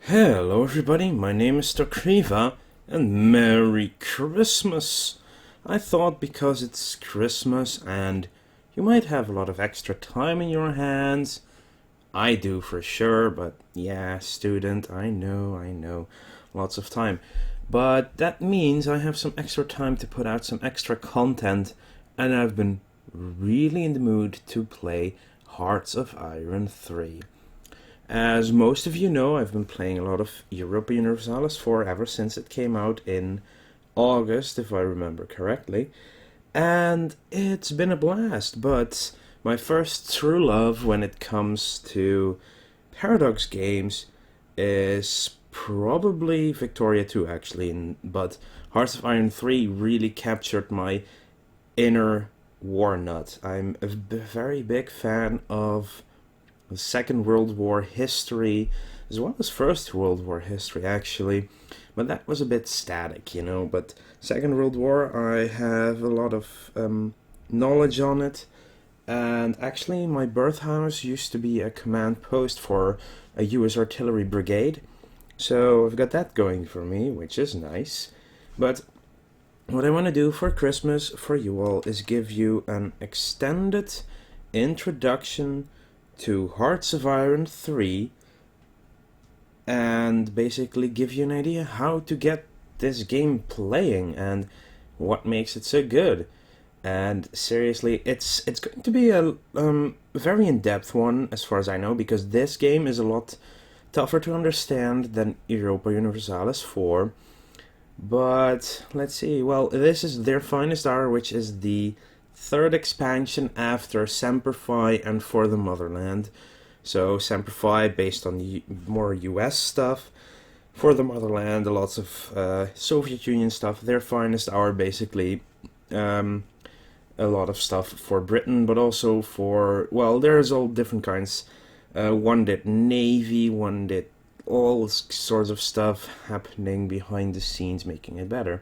Hello everybody, my name is Kriva, and Merry Christmas! I thought because it's Christmas and you might have a lot of extra time in your hands, I do for sure, but yeah, student, I know, lots of time. But that means I have some extra time to put out some extra content, and I've been really in the mood to play Hearts of Iron 3. As most of you know, I've been playing a lot of Europa Universalis 4 ever since it came out in August, if I remember correctly, and it's been a blast, but my first true love when it comes to Paradox games is probably Victoria 2, actually, but Hearts of Iron 3 really captured my inner war nut. I'm a very big fan of the Second World War history, as well as First World War history, actually. But that was a bit static. But Second World War, I have a lot of knowledge on it. And actually, my birth house used to be a command post for a US artillery brigade. So I've got that going for me, which is nice. But what I want to do for Christmas for you all is give you an extended introduction to Hearts of Iron 3 and basically give you an idea how to get this game playing and what makes it so good. And seriously, it's going to be a very in-depth one as far as I know, because this game is a lot tougher to understand than Europa Universalis 4. But let's see, well, this is their finest hour, which is the third expansion after Semper Fi and For the Motherland. So Semper Fi based on the more US stuff, For the Motherland lots of Soviet Union stuff. Their finest hour basically a lot of stuff for Britain, but also for, well, there's all different kinds. One did Navy, one did all sorts of stuff happening behind the scenes, making it better.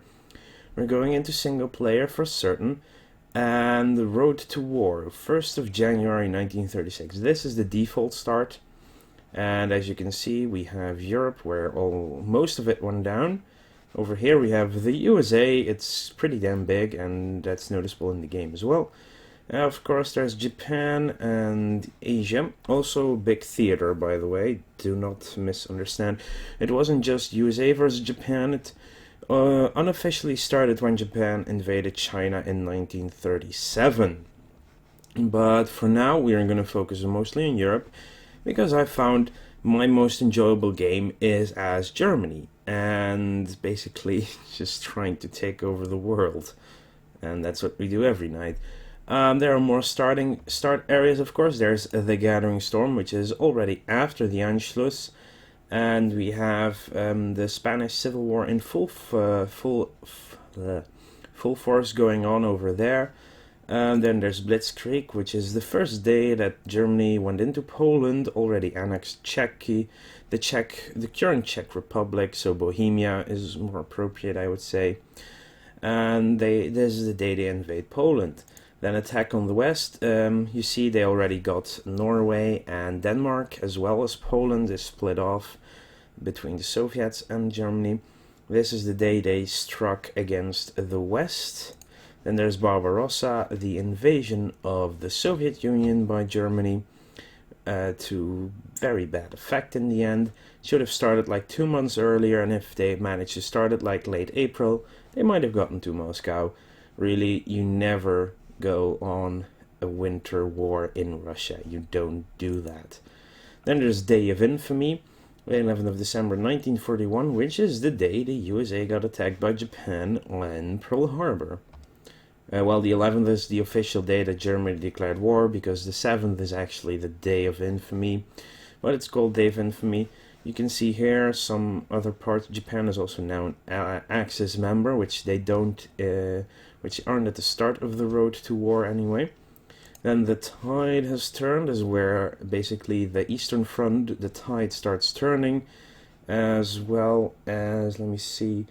We're going into single player for certain. And the Road to War, 1st of January 1936. This is the default start. And as you can see, we have Europe, where most of it went down. Over here we have the USA. It's pretty damn big, and that's noticeable in the game as well. Of course, there's Japan and Asia. Also, big theater, by the way. Do not misunderstand. It wasn't just USA versus Japan. It unofficially started when Japan invaded China in 1937. But for now, we are going to focus mostly on Europe, because I found my most enjoyable game is as Germany, and basically just trying to take over the world. And that's what we do every night. There are more start areas, of course. There's the Gathering Storm, which is already after the Anschluss. And we have the Spanish Civil War in full force going on over there. And then there's Blitzkrieg, which is the first day that Germany went into Poland, already annexed Czechia, the current Czech Republic, so Bohemia is more appropriate, I would say. And this is the day they invade Poland. Then attack on the west, you see they already got Norway and Denmark, as well as Poland is split off between the Soviets and Germany. This is the day they struck against the west. Then there's Barbarossa, the invasion of the Soviet Union by Germany, to very bad effect in the end. Should have started like 2 months earlier, and if they managed to start it like late April, they might have gotten to Moscow. Really, you never go on a winter war in Russia. You don't do that. Then there's Day of Infamy, the 11th of December 1941, which is the day the USA got attacked by Japan in Pearl Harbor. Well, the 11th is the official day that Germany declared war, because the 7th is actually the Day of Infamy, but it's called Day of Infamy. You can see here some other parts. Japan is also now an Axis member, which they don't, which aren't at the start of the road to war anyway. Then the tide has turned, is where basically the Eastern Front, the tide starts turning, as well as, let me see,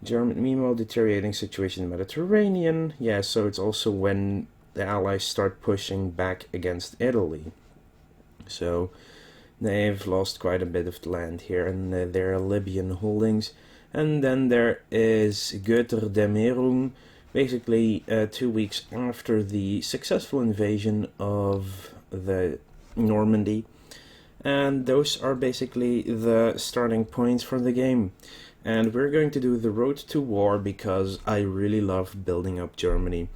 German, meanwhile, deteriorating situation in the Mediterranean. Yeah, so it's also when the Allies start pushing back against Italy. So They've lost quite a bit of land here in their Libyan holdings. And then there is Götterdämmerung, basically 2 weeks after the successful invasion of the Normandy. And those are basically the starting points for the game. And we're going to do the road to war because I really love building up Germany.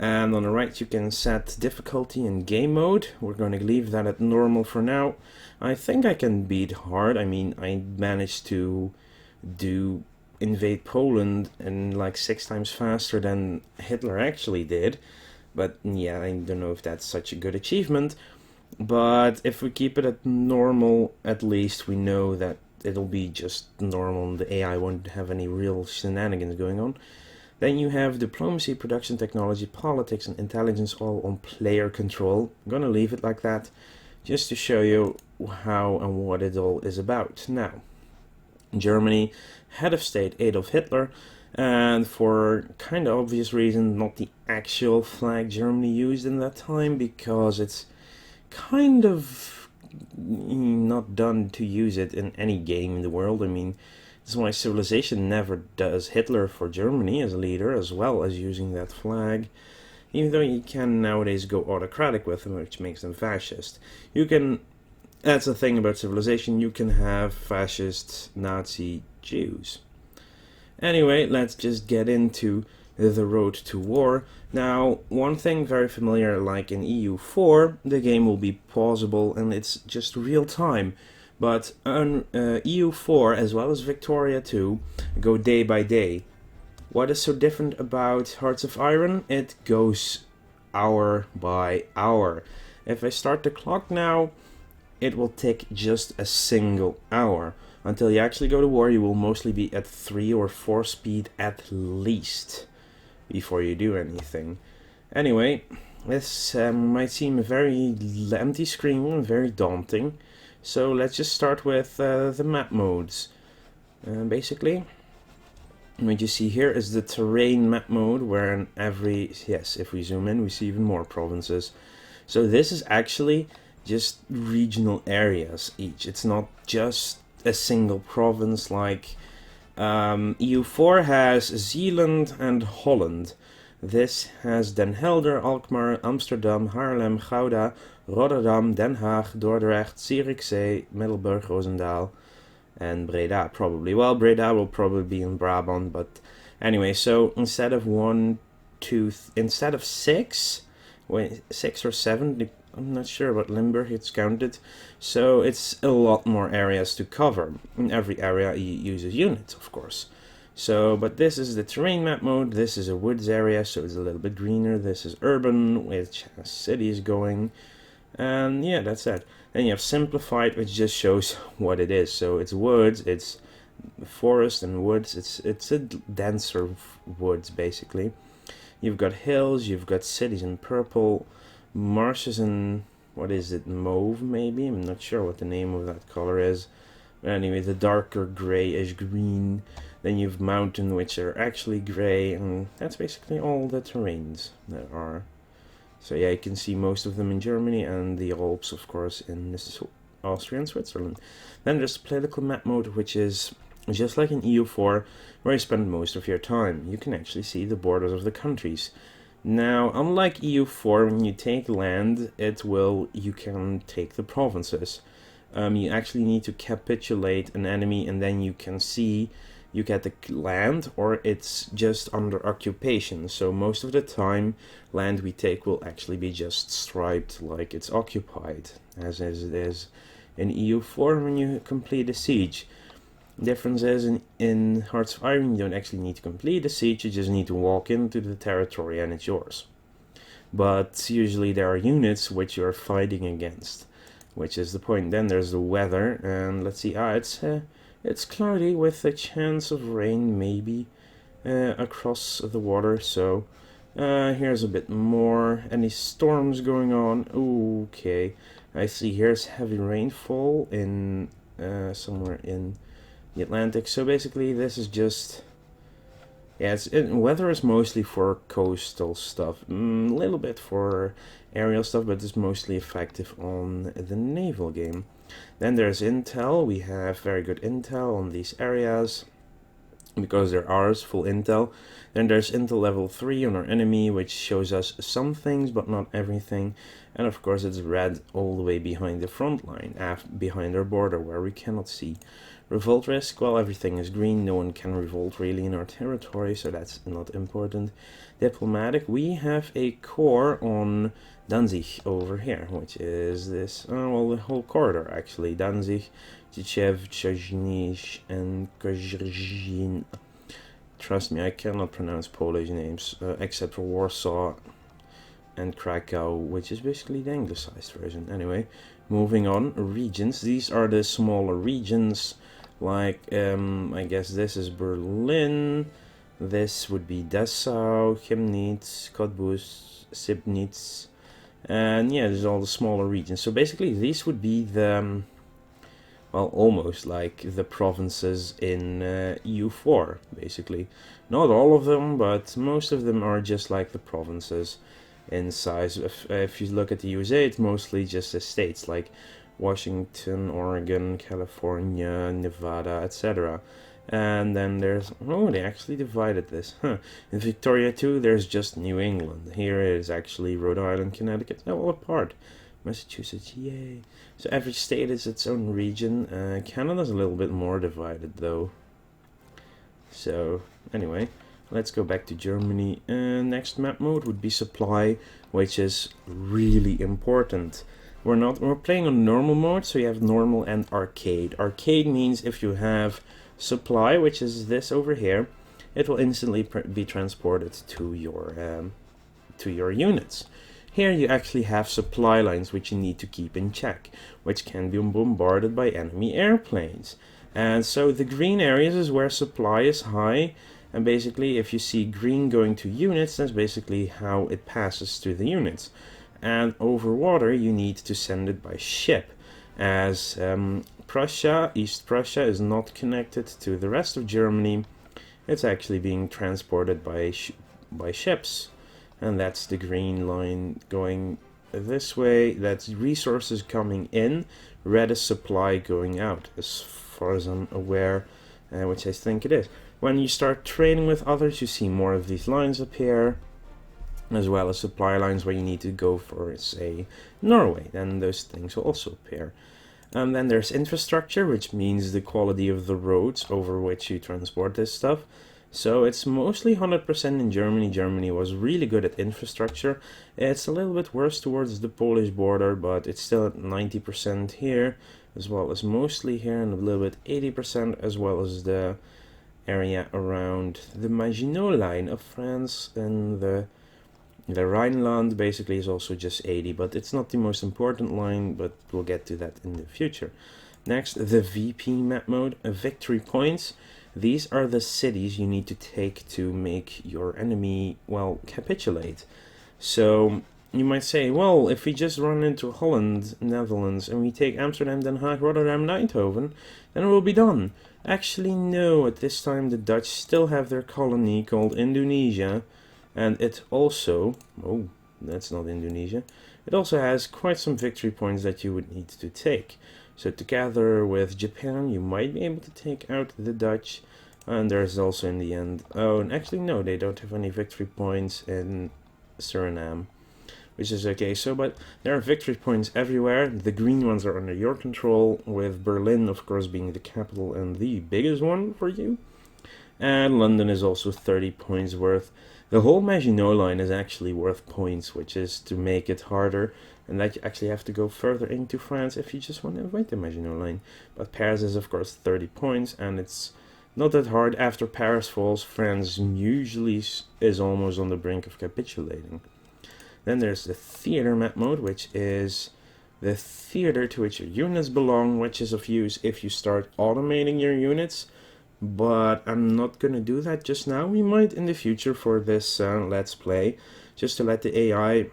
And on the right you can set difficulty in game mode. We're going to leave that at normal for now. I think I can beat hard. I mean, I managed to invade Poland in like 6 times faster than Hitler actually did. But yeah, I don't know if that's such a good achievement. But if we keep it at normal, at least we know that it'll be just normal and the AI won't have any real shenanigans going on. Then you have diplomacy, production technology, politics, and intelligence all on player control. I'm gonna leave it like that, just to show you how and what it all is about. Now, Germany, head of state Adolf Hitler, and for kind of obvious reason, not the actual flag Germany used in that time, because it's kind of not done to use it in any game in the world. I mean, that's why Civilization never does Hitler for Germany as a leader, as well as using that flag. Even though you can nowadays go autocratic with them, which makes them fascist. You can, that's the thing about Civilization, you can have fascist, Nazi, Jews. Anyway, let's just get into the road to war. Now, one thing very familiar, like in EU4, the game will be pausable and it's just real time. But on EU4, as well as Victoria 2, go day by day. What is so different about Hearts of Iron? It goes hour by hour. If I start the clock now, it will take just a single hour. Until you actually go to war, you will mostly be at 3 or 4 speed at least before you do anything. Anyway, this might seem a very empty screen, very daunting. So let's just start with the map modes. Basically, what you see here is the terrain map mode, where in every, yes, if we zoom in, we see even more provinces. So this is actually just regional areas each. It's not just a single province like EU4 has Zeeland and Holland. This has Den Helder, Alkmaar, Amsterdam, Haarlem, Gouda, Rotterdam, Den Haag, Dordrecht, Zierikzee, Middelburg, Roosendaal, and Breda probably. Well, Breda will probably be in Brabant, but anyway, so instead of instead of 6, wait, 6 or 7, I'm not sure what Limburg it's counted, so it's a lot more areas to cover. In every area uses units, of course. So, but this is the terrain map mode. This is a woods area, so it's a little bit greener. This is urban, which has cities going. And yeah, that's it. Then you have simplified, which just shows what it is. So it's woods, it's forest and woods. It's a denser woods, basically. You've got hills, you've got cities in purple, marshes in, what is it, mauve maybe? I'm not sure what the name of that color is. But anyway, the darker grayish green. Then you've mountain, which are actually gray, and that's basically all the terrains there are. So yeah, you can see most of them in Germany, and the Alps, of course, in Austria and Switzerland. Then there's political map mode, which is just like in EU4, where you spend most of your time. You can actually see the borders of the countries. Now, unlike EU4, when you take land, you can take the provinces. You actually need to capitulate an enemy, and then you can see you get the land, or it's just under occupation. So most of the time, land we take will actually be just striped like it's occupied, as it is in EU4 when you complete a siege. Difference is in Hearts of Iron, you don't actually need to complete a siege, you just need to walk into the territory and it's yours. But usually there are units which you're fighting against, which is the point. Then there's the weather, and let's see, it's cloudy with a chance of rain maybe across the water. So here's a bit more. Any storms going on? Okay, I see here's heavy rainfall in somewhere in the Atlantic. So basically this is just, yeah, weather is mostly for coastal stuff, a little bit for aerial stuff, but it's mostly effective on the naval game. Then there's intel. We have very good intel on these areas because they're ours, full intel. Then there's intel level 3 on our enemy, which shows us some things but not everything. And of course it's red all the way behind the front line, behind our border where we cannot see. Revolt risk, well, everything is green, no one can revolt really in our territory, so that's not important. Diplomatic, we have a core on Danzig over here, which is this, well, the whole corridor actually. Danzig, Tczew, Czernisz, and Kozrzyn. Trust me, I cannot pronounce Polish names, except for Warsaw and Krakow, which is basically the anglicized version. Anyway, moving on, regions. These are the smaller regions, like, I guess this is Berlin, this would be Dessau, Chemnitz, Cottbus, Sibnitz, and yeah, there's all the smaller regions. So basically these would be the, well, almost like the provinces in EU4, basically. Not all of them, but most of them are just like the provinces in size. If you look at the USA, it's mostly just the states, like Washington, Oregon, California, Nevada, etc. And then there's, oh, they actually divided this. In Victoria too, there's just New England. Here is actually Rhode Island, Connecticut, they're all apart. Massachusetts, yay. So every state is its own region. Canada's a little bit more divided though. So anyway, let's go back to Germany. Next map mode would be supply, which is really important. We're playing on normal mode, so you have normal and arcade. Arcade means if you have supply, which is this over here, it will instantly be transported to your units. Here you actually have supply lines which you need to keep in check, which can be bombarded by enemy airplanes. And so the green areas is where supply is high, and basically if you see green going to units, that's basically how it passes to the units. And over water you need to send it by ship, as Prussia, East Prussia, is not connected to the rest of Germany. It's actually being transported by ships, and that's the green line going this way. That's resources coming in, red is supply going out, as far as I'm aware, which I think it is. When you start trading with others, you see more of these lines appear, as well as supply lines where you need to go for, say, Norway. Then those things will also appear. And then there's infrastructure, which means the quality of the roads over which you transport this stuff. So it's mostly 100% in Germany. Germany was really good at infrastructure. It's a little bit worse towards the Polish border, but it's still at 90% here, as well as mostly here, and a little bit 80%, as well as the area around the Maginot Line of France, and the Rhineland basically is also just 80, but it's not the most important line, but we'll get to that in the future. Next, the VP map mode, victory points. These are the cities you need to take to make your enemy, well, capitulate. So you might say, well, if we just run into Holland, Netherlands, and we take Amsterdam, Den Haag, Rotterdam, Eindhoven, then it will be done. Actually, no, at this time the Dutch still have their colony called Indonesia, and it also, oh, that's not Indonesia, it also has quite some victory points that you would need to take. So together with Japan, you might be able to take out the Dutch, and there's also in the end, oh, and actually no, they don't have any victory points in Suriname, which is okay. So, but there are victory points everywhere. The green ones are under your control, with Berlin, of course, being the capital and the biggest one for you. And London is also 30 points worth. The whole Maginot Line is actually worth points, which is to make it harder, and that you actually have to go further into France if you just want to avoid the Maginot Line. But Paris is, of course, 30 points, and it's not that hard. After Paris falls, France usually is almost on the brink of capitulating. Then there's the theater map mode, which is the theater to which your units belong, which is of use if you start automating your units. But I'm not going to do that just now. We might in the future for this Let's Play, just to let the AI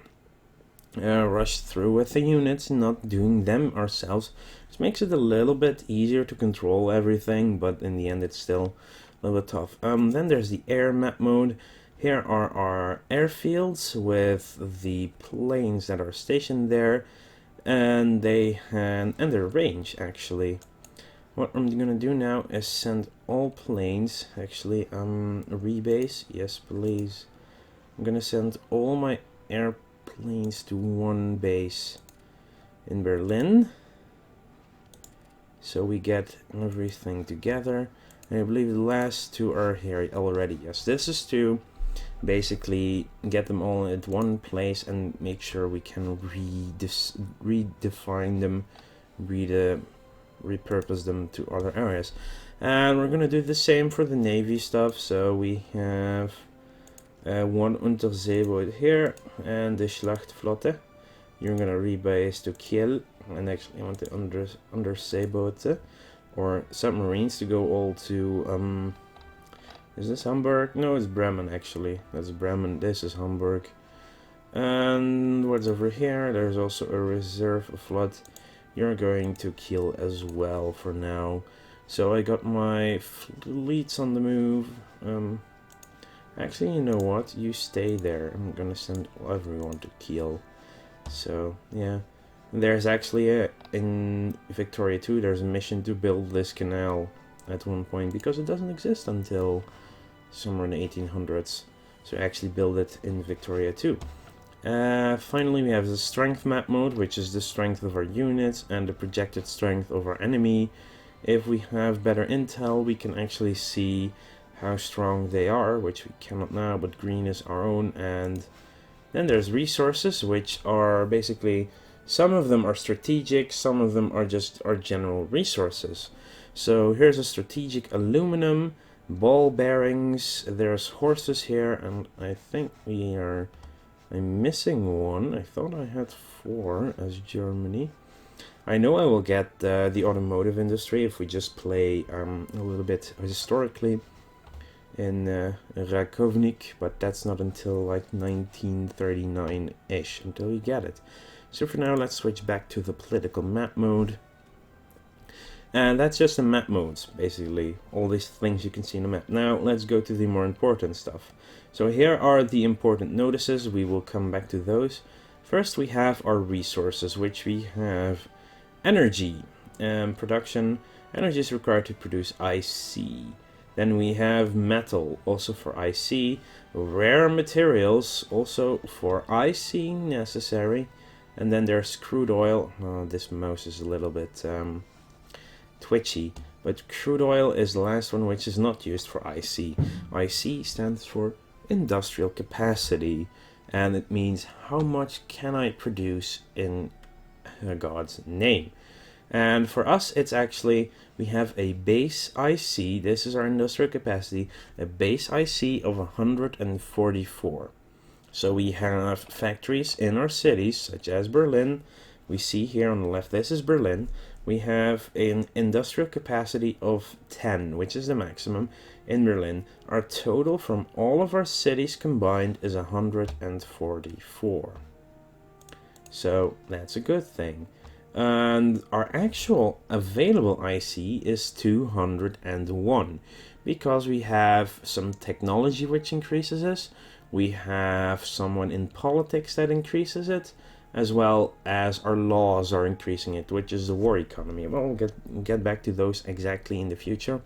rush through with the units, not doing them ourselves. This makes it a little bit easier to control everything, but in the end it's still a little bit tough. Then there's the air map mode. Here are our airfields with the planes that are stationed there. and their range actually. What I'm gonna do now is send all planes, actually, rebase, yes please. I'm gonna send all my airplanes to one base in Berlin. So we get everything together. And I believe the last two are here already, yes. This is to basically get them all at one place and make sure we can redefine them, repurpose them to other areas. And we're gonna do the same for the Navy stuff. So we have one Unterseeboot here and the Schlachtflotte. You're gonna rebase to Kiel, and actually I want the Underseeboote or submarines to go all to is this Hamburg? No, it's Bremen actually. That's Bremen. This is Hamburg. And what's over here? There's also a reserve flood. You're going to Kiel as well for now. So I got my fleets on the move. Actually, you know what? You stay there. I'm gonna send everyone to Kiel. So yeah, there's actually in Victoria 2 there's a mission to build this canal at one point, because it doesn't exist until somewhere in the 1800s. So actually build it in Victoria 2. Finally, we have the strength map mode, which is the strength of our units and the projected strength of our enemy. If we have better intel, we can actually see how strong they are, which we cannot now, but green is our own. And then there's resources, which are basically, some of them are strategic, some of them are just our general resources. So here's a strategic aluminum, ball bearings, there's horses here, and I think I'm missing one. I thought I had 4 as Germany. I know I will get the automotive industry if we just play a little bit historically in Rakovnik, but that's not until like 1939-ish until we get it. So for now, let's switch back to the political map mode. And that's just the map modes, basically. All these things you can see in the map. Now, let's go to the more important stuff. So here are the important notices. We will come back to those. First, we have our resources, which we have energy. Production. Energy is required to produce IC. Then we have metal, also for IC. Rare materials, also for IC necessary. And then there's crude oil. Oh, this mouse is a little bit twitchy, but crude oil is the last one, which is not used for IC. IC stands for industrial capacity, and it means how much can I produce in God's name. And for us, it's actually, we have a base IC, this is our industrial capacity, a base IC of 144. So we have factories in our cities, such as Berlin. We see here on the left, this is Berlin. We have an industrial capacity of 10, which is the maximum in Berlin. Our total from all of our cities combined is 144. So that's a good thing. And our actual available IC is 201, because we have some technology which increases this. We have someone in politics that increases it, as well as our laws are increasing it, which is the war economy. Well, we'll get back to those exactly in the future.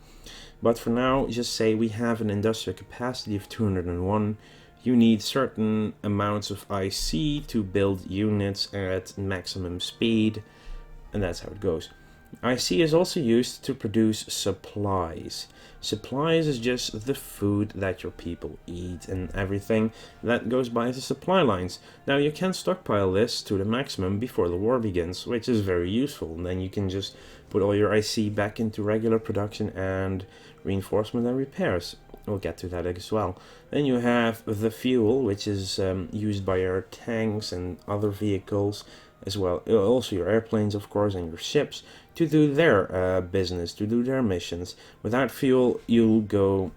But for now, just say we have an industrial capacity of 201. You need certain amounts of IC to build units at maximum speed, and that's how it goes. IC is also used to produce supplies. Supplies is just the food that your people eat, and everything that goes by the supply lines. Now you can stockpile this to the maximum before the war begins, which is very useful. And then you can just put all your IC back into regular production and reinforcement and repairs. We'll get to that as well. Then you have the fuel, which is used by your tanks and other vehicles, as well, also your airplanes, of course, and your ships, to do their business, to do their missions. Without fuel, you'll go,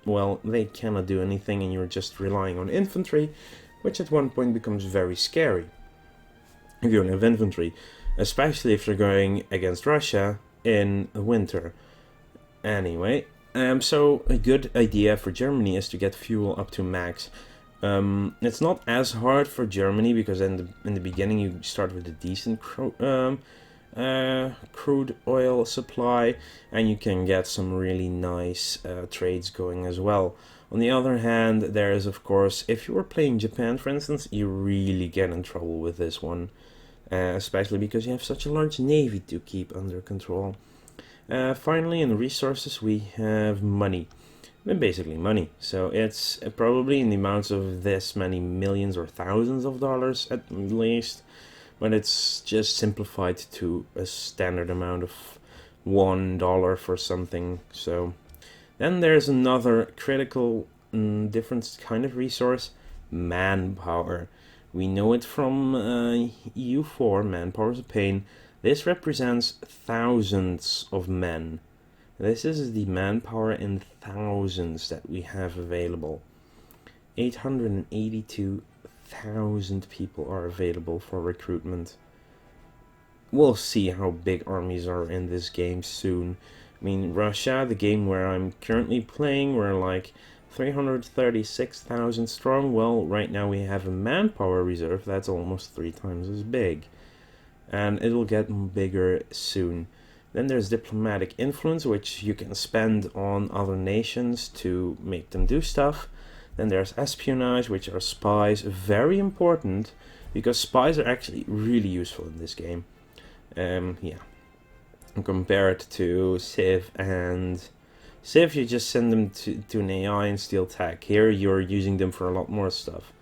well, they cannot do anything, and you're just relying on infantry, which at one point becomes very scary if you don't have infantry, especially if you're going against Russia in winter. Anyway, so a good idea for Germany is to get fuel up to max. It's not as hard for Germany because in the beginning you start with a decent crude oil supply, and you can get some really nice trades going as well. On the other hand, there is, of course, if you were playing Japan, for instance, you really get in trouble with this one, especially because you have such a large navy to keep under control. Finally, in resources, we have money. Basically money. So it's probably in the amounts of this many millions or thousands of dollars at least, but it's just simplified to a standard amount of $1 for something. So then there's another critical, different kind of resource: manpower. We know it from EU4, manpower is a pain. This represents thousands of men. This is the manpower in thousands that we have available. 882,000 people are available for recruitment. We'll see how big armies are in this game soon. I mean, Russia, the game where I'm currently playing, we're like 336,000 strong. Well, right now we have a manpower reserve that's almost 3 times as big. And it'll get bigger soon. Then there's diplomatic influence, which you can spend on other nations to make them do stuff. Then there's espionage, which are spies, very important, because spies are actually really useful in this game. Yeah. Compare it to Civ, and Civ you just send them to an AI and steal tech. Here you're using them for a lot more stuff.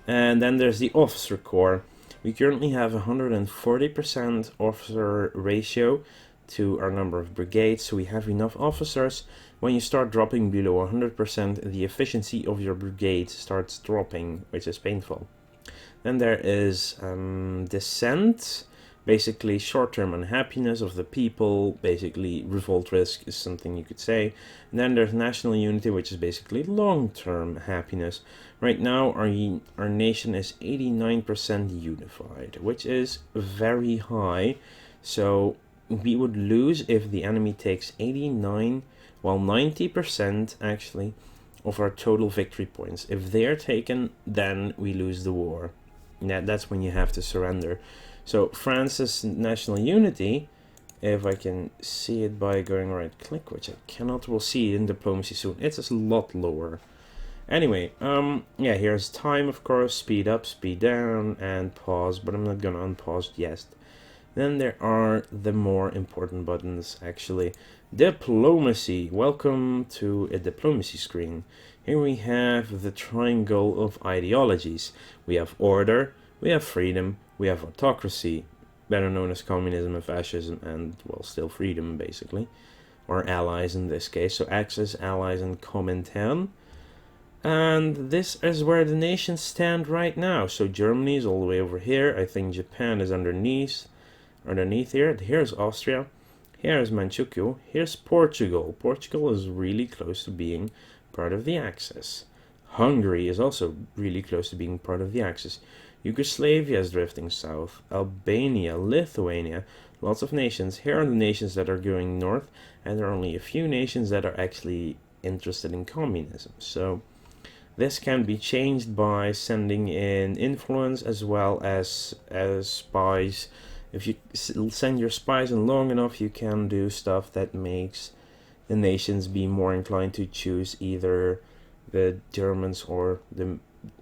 And then there's the officer corps. We currently have 140% officer ratio to our number of brigades, so we have enough officers. When you start dropping below 100%, the efficiency of your brigade starts dropping, which is painful. Then there is dissent, basically short-term unhappiness of the people, basically revolt risk is something you could say. And then there's national unity, which is basically long-term happiness. Right now our nation is 89% unified, which is very high, so we would lose if the enemy takes 89, well 90% actually, of our total victory points. If they're taken, then we lose the war. That's when you have to surrender. So France's national unity, if I can see it by going right click, which I cannot, we'll see in diplomacy soon. It's a lot lower. Anyway, yeah, here's time, of course, speed up, speed down, and pause, but I'm not gonna unpause yet. Then there are the more important buttons, actually. Diplomacy. Welcome to a diplomacy screen. Here we have the triangle of ideologies. We have order, we have freedom, we have autocracy, better known as communism and fascism, and, well, still freedom, basically. Or allies in this case. So Axis, allies, and Comintern. And this is where the nations stand right now. So Germany is all the way over here. I think Japan is underneath here. Here's Austria. Here's Manchukuo. Here's Portugal. Portugal is really close to being part of the Axis. Hungary is also really close to being part of the Axis. Yugoslavia is drifting south. Albania, Lithuania, lots of nations. Here are the nations that are going north, and there are only a few nations that are actually interested in communism. So this can be changed by sending in influence as well as spies. If you send your spies in long enough, you can do stuff that makes the nations be more inclined to choose either the Germans or the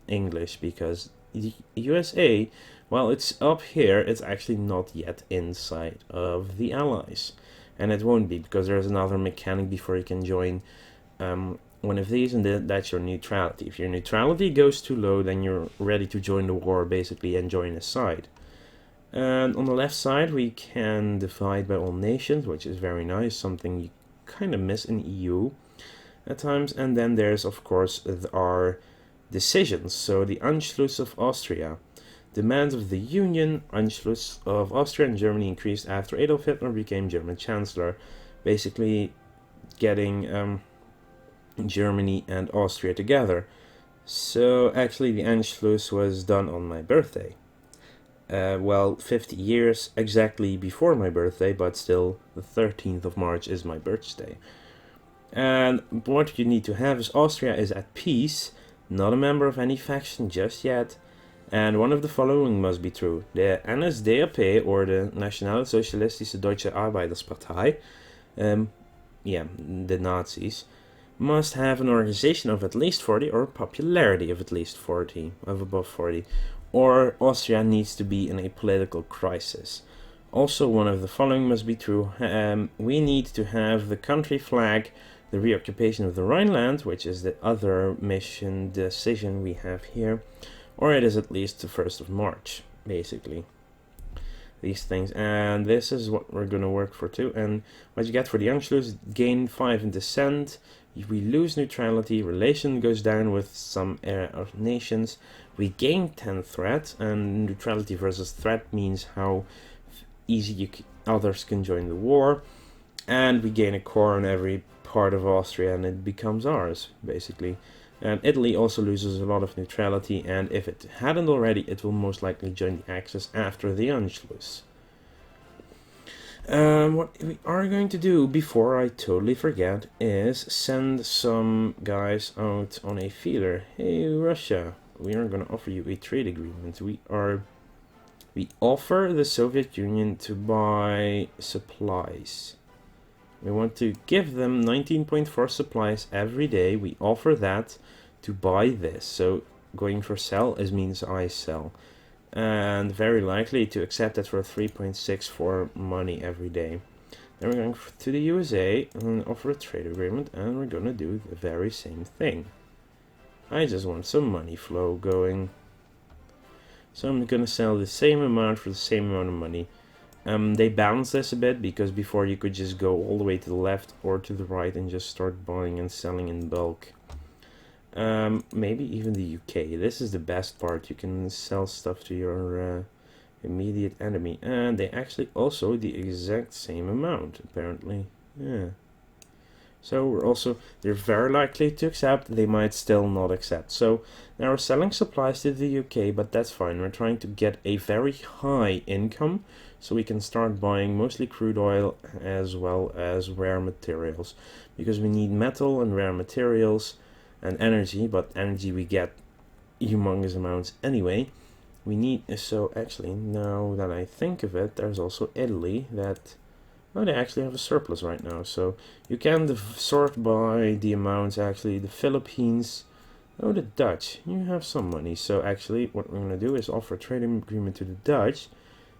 English, because the USA, well, it's up here, it's actually not yet inside of the Allies. And it won't be, because there's another mechanic before you can join one of these, and that's your neutrality. If your neutrality goes too low, then you're ready to join the war, basically, and join a side. And on the left side, we can divide by all nations, which is very nice, something you kind of miss in EU at times. And then there's, of course, our decisions. So the Anschluss of Austria. Demands of the Union. Anschluss of Austria and Germany increased after Adolf Hitler became German Chancellor, basically getting Germany and Austria together. So actually the Anschluss was done on my birthday. Well, 50 years exactly before my birthday, but still the 13th of March is my birthday. And what you need to have is Austria is at peace, not a member of any faction just yet, and one of the following must be true. The NSDAP, or the Nationalsozialistische Deutsche Arbeiterspartei, the Nazis, must have an organization of at least 40 or popularity of at least 40, of above 40, or Austria needs to be in a political crisis. Also, one of the following must be true. We need to have the country flag, the reoccupation of the Rhineland, which is the other mission decision we have here, or it is at least the 1st of March, basically. These things, and this is what we're going to work for too. And what you get for the Anschluss, gain 5 in dissent, we lose neutrality, relation goes down with some nations, we gain 10 threat, and neutrality versus threat means how easy others can join the war, and we gain a core in every part of Austria and it becomes ours, basically. And Italy also loses a lot of neutrality, and if it hadn't already, it will most likely join the Axis after the Anschluss. What we are going to do, before I totally forget, is send some guys out on a feeler. Hey Russia, we are going to offer you a trade agreement. We offer the Soviet Union to buy supplies. We want to give them 19.4 supplies every day. We offer that to buy this. So going for sell means I sell. And very likely to accept that for 3.6 for money every day. Then we're going to the USA and offer a trade agreement, and we're going to do the very same thing. I just want some money flow going. So I'm going to sell the same amount for the same amount of money. They balance this a bit, because before you could just go all the way to the left or to the right and just start buying and selling in bulk. Maybe even the UK. This is the best part. You can sell stuff to your immediate enemy. And they actually also the exact same amount, apparently. Yeah. So they're very likely to accept. They might still not accept. So now we're selling supplies to the UK, but that's fine. We're trying to get a very high income, so we can start buying mostly crude oil as well as rare materials, because we need metal and rare materials and energy, but energy we get humongous amounts anyway. We need, so actually, now that I think of it, there's also Italy that, oh, they actually have a surplus right now, so you can sort by the amounts. Actually, the Philippines, oh, the Dutch, you have some money. So actually what we're going to do is offer a trading agreement to the Dutch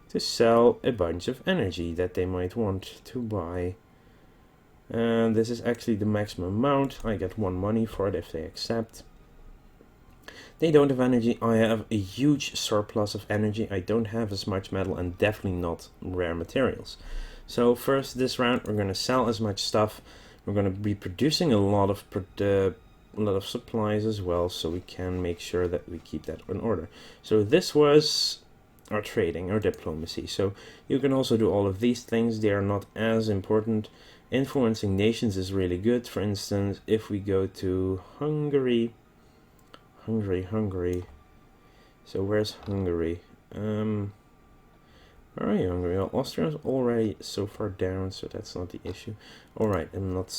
to sell a bunch of energy that they might want to buy. And this is actually the maximum amount. I get 1 money for it if they accept. They don't have energy. I have a huge surplus of energy. I don't have as much metal and definitely not rare materials. So first this round we're going to sell as much stuff. We're going to be producing a lot of supplies as well, so we can make sure that we keep that in order. So this was our trading, our diplomacy. So you can also do all of these things. They are not as important. Influencing nations is really good. For instance, if we go to Hungary. So where's Hungary? Where are you, Hungary? Well, Austria is already so far down, so that's not the issue. Alright, I'm not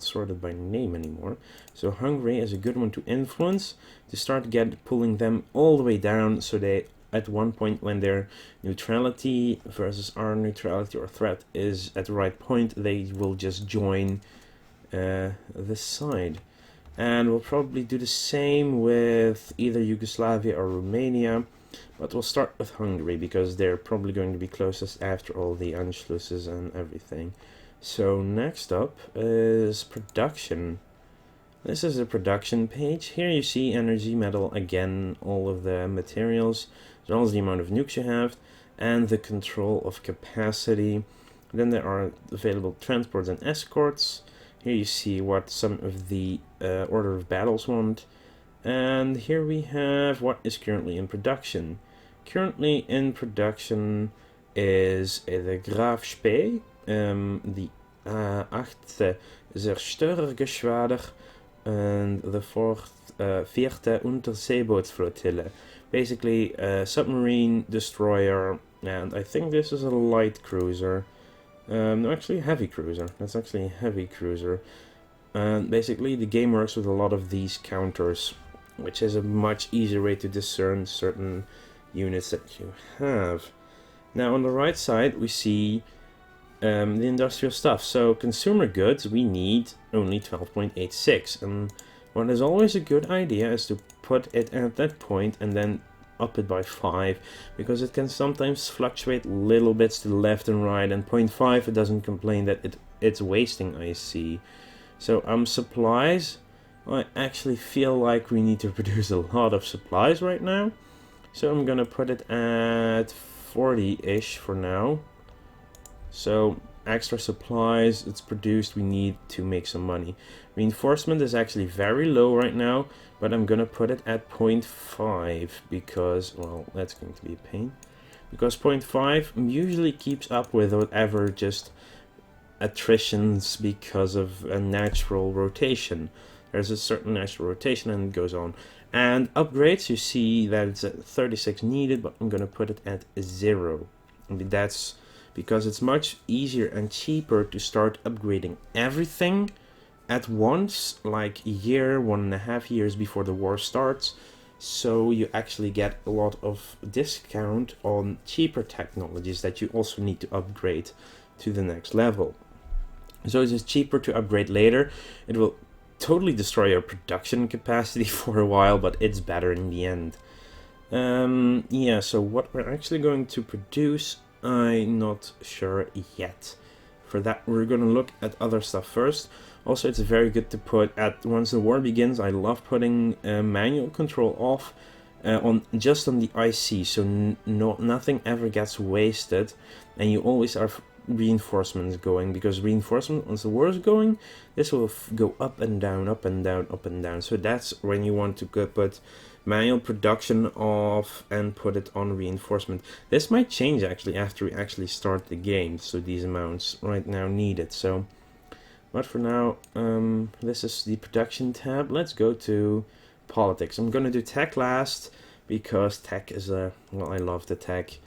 sorted by name anymore. So Hungary is a good one to influence, to start pulling them all the way down, so they, at one point when their neutrality versus our neutrality or threat is at the right point, they will just join this side. And we'll probably do the same with either Yugoslavia or Romania, but we'll start with Hungary because they're probably going to be closest after all the Anschlusses and everything. So next up is production. This is the production page. Here you see energy, metal, again, all of the materials, as well as the amount of nukes you have, and the control of capacity. Then there are available transports and escorts. Here you see what some of the order of battles want. And here we have what is currently in production. Currently in production is the Graf Spee, the 8th Zerstörer-Geschwader, and the 4th Unterseebootsflottille. Basically a submarine destroyer, and I think this is a light cruiser. No, actually a heavy cruiser. That's actually a heavy cruiser. And basically the game works with a lot of these counters, which is a much easier way to discern certain units that you have. Now on the right side we see the industrial stuff. So consumer goods, we need only 12.86, and what is always a good idea is to put it at that point and then up it by 5, because it can sometimes fluctuate little bits to the left and right, and 0.5 it doesn't complain that it's wasting IC. So supplies, I actually feel like we need to produce a lot of supplies right now, so I'm gonna put it at 40-ish for now. So extra supplies, it's produced, we need to make some money. Reinforcement is actually very low right now, but I'm gonna put it at 0.5 because, well, that's going to be a pain. Because 0.5 usually keeps up with whatever just attritions because of a natural rotation. There's a certain natural rotation and it goes on. And upgrades, you see that it's at 36 needed, but I'm gonna put it at 0. And that's because it's much easier and cheaper to start upgrading everything at once, like a year, 1.5 years before the war starts, so you actually get a lot of discount on cheaper technologies that you also need to upgrade to the next level. So it is cheaper to upgrade later. It will totally destroy your production capacity for a while, but it's better in the end. Yeah, so what we're actually going to produce, I'm not sure yet. For that, we're going to look at other stuff first. Also, it's very good to put at once the war begins. I love putting manual control off on the IC, so nothing ever gets wasted, and you always have reinforcements going, because reinforcement, once the war is going, this will go up and down, up and down, up and down. So that's when you want to put manual production off and put it on reinforcement. This might change actually after we actually start the game, so these amounts right now needed. So, but for now, this is the production tab. Let's go to politics. I'm gonna do tech last because tech is well, I love the tech.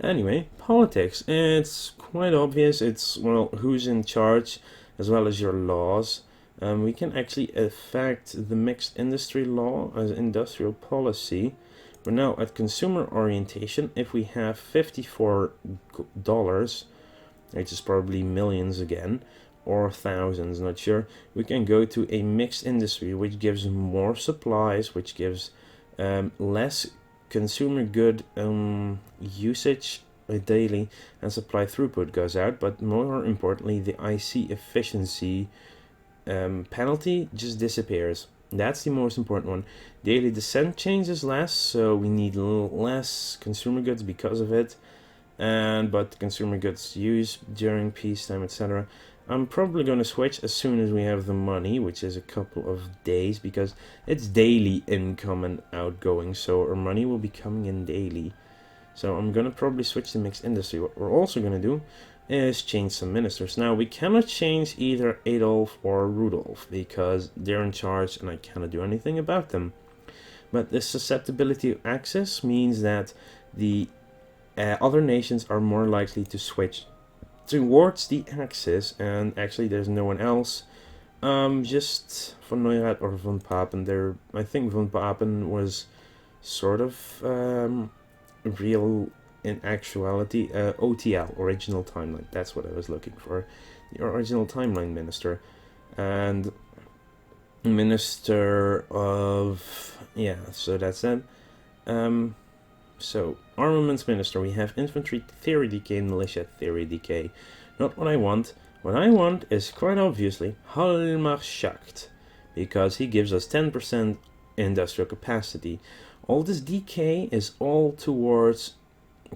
Anyway, politics, it's quite obvious. It's, well, who's in charge as well as your laws. We can actually affect the mixed industry law as industrial policy. We're now at consumer orientation. If we have $54, which is probably millions again, or thousands, not sure, we can go to a mixed industry, which gives more supplies, which gives less consumer good usage daily, and supply throughput goes out, but more importantly the IC efficiency penalty just disappears. That's the most important one. Daily descent changes less, so we need less consumer goods because of it, but consumer goods use during peacetime, etc. I'm probably going to switch as soon as we have the money, which is a couple of days, because it's daily income and outgoing, so our money will be coming in daily. So I'm going to probably switch to mixed industry. What we're also going to do is change some ministers. Now, we cannot change either Adolf or Rudolf, because they're in charge and I cannot do anything about them. But the susceptibility of access means that the other nations are more likely to switch towards the axis, and actually there's no one else, just von Neurath or von Papen. There, I think von Papen was sort of real in actuality. OTL, original timeline, that's what I was looking for, the original timeline minister, and minister of, yeah, so that's it. So, armaments minister, we have infantry theory decay and militia theory decay. Not what I want. What I want is, quite obviously, Hallmarschaft, because he gives us 10% industrial capacity. All this decay is all towards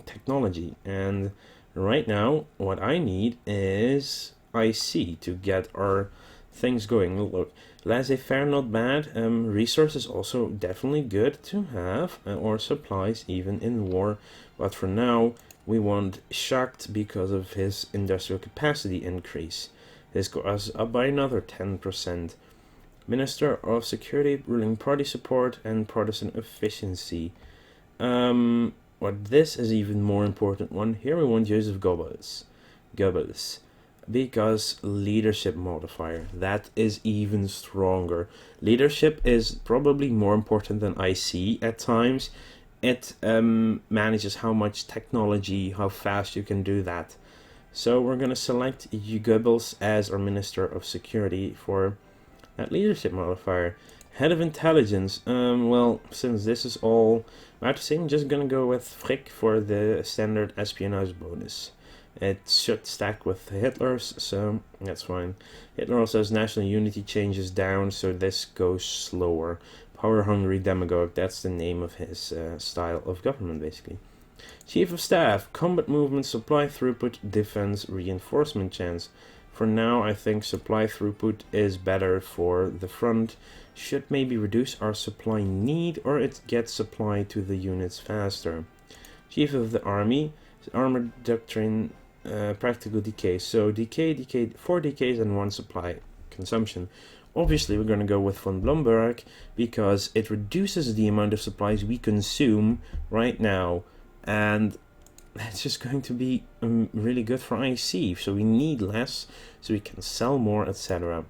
technology, and right now, what I need is IC to get our things going. Look, laissez-faire, not bad. Resources also definitely good to have, or supplies even in war. But for now, we want Schacht because of his industrial capacity increase. This goes up by another 10%. Minister of Security, ruling party support, and partisan efficiency. This is even more important one. Here we want Joseph Goebbels. Because leadership modifier, that is even stronger. Leadership is probably more important than IC at times. It manages how much technology, how fast you can do that. So we're going to select Goebbels as our Minister of Security for that leadership modifier. Head of Intelligence, well, since this is all, I have to say I'm just going to go with Frick for the standard espionage bonus. It should stack with Hitler's, so that's fine. Hitler also has national unity changes down, so this goes slower. Power-hungry demagogue, that's the name of his style of government, basically. Chief of Staff, combat movement, supply throughput, defense, reinforcement chance. For now, I think supply throughput is better for the front. Should maybe reduce our supply need, or it gets supply to the units faster. Chief of the Army, armored doctrine, practical decay. So decay, 4 decays and 1 supply consumption. Obviously, we're going to go with von Blomberg because it reduces the amount of supplies we consume right now, and that's just going to be really good for IC. So we need less, so we can sell more, etc.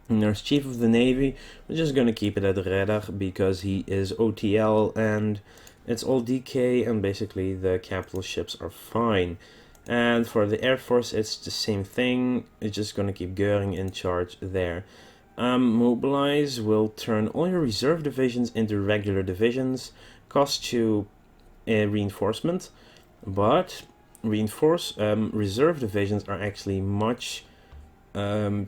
And there's Chief of the Navy. We're just going to keep it at Redder because he is OTL and it's all DK, and basically the capital ships are fine. And for the Air Force, it's the same thing. It's just going to keep Goering in charge there. Mobilize will turn all your reserve divisions into regular divisions. Cost you reinforcement, but reserve divisions are actually much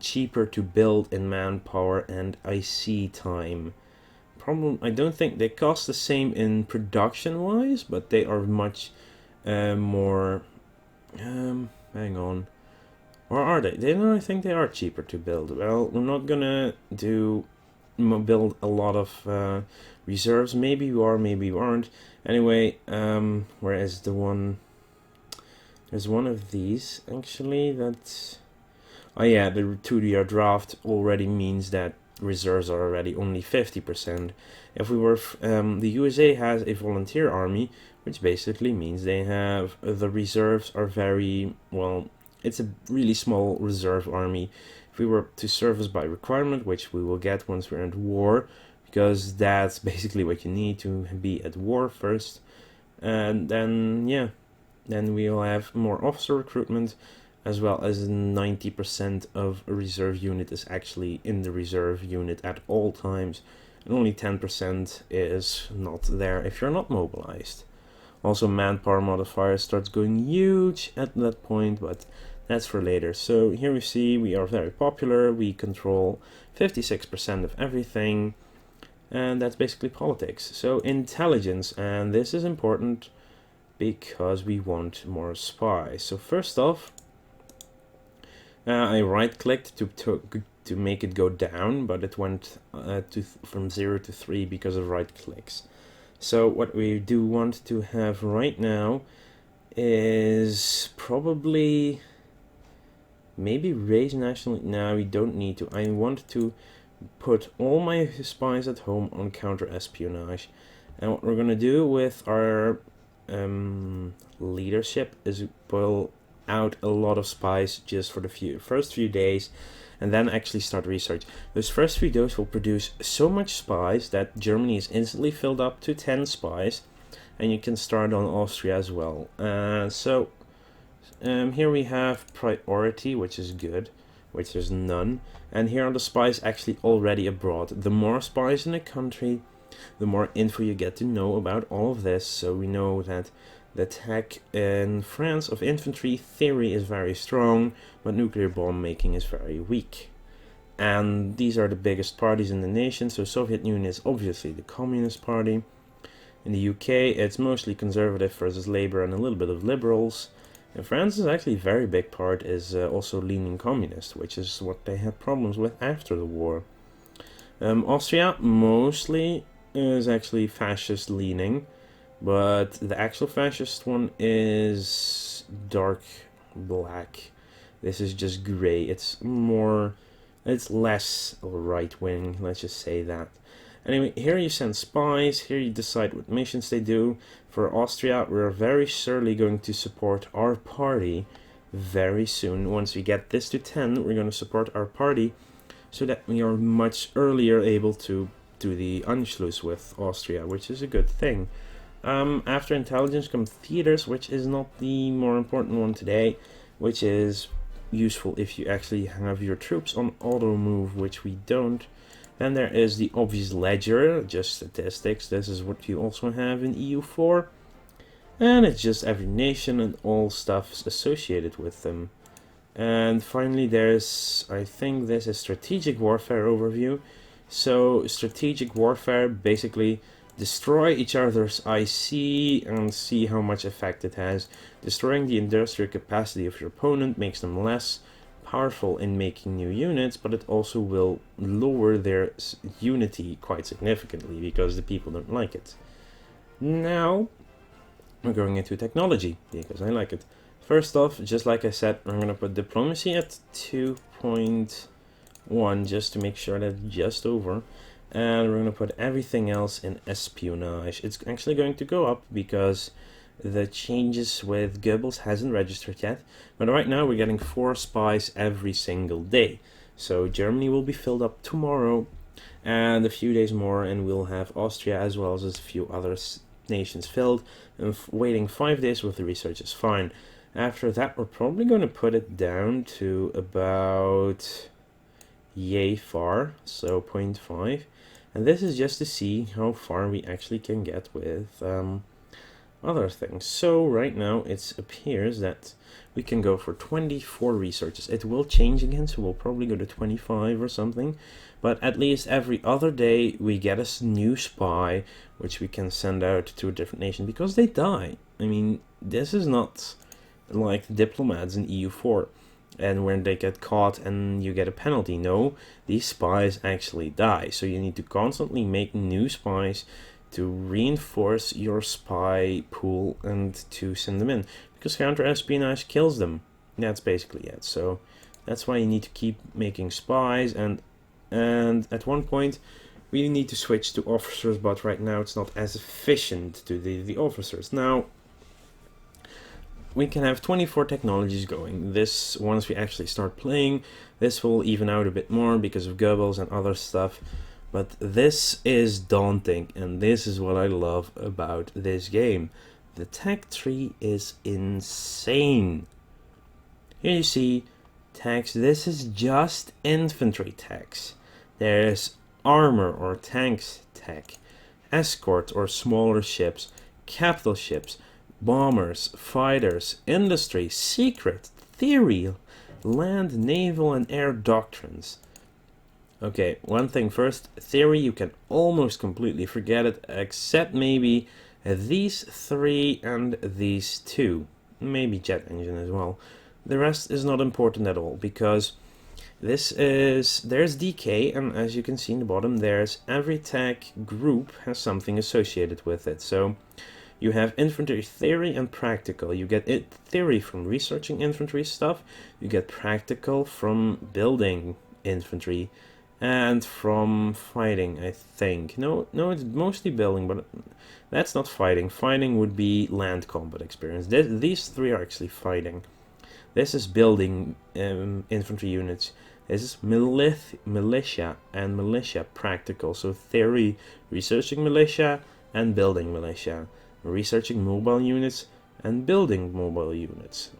cheaper to build in manpower and IC time. I don't think they cost the same in production wise, but they are much more hang on, or are they? I think they are cheaper to build. Well, we're not gonna build a lot of reserves. Maybe you are, maybe you aren't. Anyway, where is the one? There's one of these actually. That's oh yeah, the 2-year draft already means that reserves are already only 50%. If we were, the USA has a volunteer army, which basically means they have, the reserves are very, well, it's a really small reserve army. If we were to service by requirement, which we will get once we're at war, because that's basically what you need to be at war first, and then, yeah, then we'll have more officer recruitment, as well as 90% of a reserve unit is actually in the reserve unit at all times, and only 10% is not there if you're not mobilized. Also, manpower modifier starts going huge at that point, but that's for later. So here we see we are very popular, we control 56% of everything, and that's basically politics. So intelligence, and this is important because we want more spies. So first off, I right-clicked to make it go down, but it went from 0 to 3 because of right-clicks. So what we do want to have right now is probably maybe raise national. No, we don't need to. I want to put all my spies at home on counter-espionage. And what we're going to do with our leadership is pull out a lot of spies just for the first few days, and then actually start research. Those first few days will produce so much spies that Germany is instantly filled up to 10 spies, and you can start on Austria as well. So here we have priority, which is good, which is none, and here are the spies actually already abroad. The more spies in a country, the more info you get to know about all of this. So we know that the tech in France of infantry theory is very strong, but nuclear bomb making is very weak. And these are the biggest parties in the nation. So Soviet Union is obviously the Communist Party. In the UK, it's mostly conservative versus Labour and a little bit of liberals. In France, is actually a very big part is also leaning communist, which is what they had problems with after the war. Austria mostly is actually fascist leaning, but the actual fascist one is dark black. This is just gray. It's less right wing, let's just say that. Anyway, here you send spies, here you decide what missions they do. For Austria, we're very surely going to support our party, very soon. Once we get this to 10, we're going to support our party so that we are much earlier able to do the Anschluss with Austria, which is a good thing. After intelligence come theaters, which is not the more important one today, which is useful if you actually have your troops on auto move, which we don't. Then there is the obvious ledger, just statistics. This is what you also have in EU4. And it's just every nation and all stuff associated with them. And finally there's, I think this is strategic warfare overview. So strategic warfare, basically destroy each other's IC and see how much effect it has. Destroying the industrial capacity of your opponent makes them less powerful in making new units, but it also will lower their unity quite significantly because the people don't like it. Now we're going into technology because I like it. First off, just like I said, I'm going to put diplomacy at 2.1 just to make sure that's just over. And we're going to put everything else in espionage. It's actually going to go up because the changes with Goebbels hasn't registered yet. But right now we're getting 4 spies every single day. So Germany will be filled up tomorrow and a few days more, and we'll have Austria as well as a few other nations filled. And waiting 5 days with the research is fine. After that, we're probably going to put it down to about yay far, so 0.5. And this is just to see how far we actually can get with other things. So right now it appears that we can go for 24 researches. It will change again, so we'll probably go to 25 or something. But at least every other day we get a new spy, which we can send out to a different nation because they die. I mean, this is not like the diplomats in EU4 and when they get caught and you get a penalty. No, these spies actually die, so you need to constantly make new spies to reinforce your spy pool and to send them in, because counter-espionage kills them. That's basically it. So that's why you need to keep making spies, and at one point we need to switch to officers, but right now it's not as efficient to the officers. Now we can have 24 technologies going. This, once we actually start playing, this will even out a bit more because of Goebbels and other stuff. But this is daunting, and this is what I love about this game. The tech tree is insane. Here you see techs. This is just infantry techs. There's armor or tanks tech, escort or smaller ships, capital ships, bombers, fighters, industry, secret, theory, land, naval, and air doctrines. Okay, one thing first, theory, you can almost completely forget it, except maybe these 3 and these 2. Maybe jet engine as well. The rest is not important at all, because there's DK, and as you can see in the bottom, there's every tech group has something associated with it. So you have infantry theory and practical. You get theory from researching infantry stuff. You get practical from building infantry and from fighting, I think. No, it's mostly building, but that's not fighting. Fighting would be land combat experience. These 3 are actually fighting. This is building infantry units. This is militia and militia practical. So theory, researching militia and building militia. Researching mobile units and building mobile units.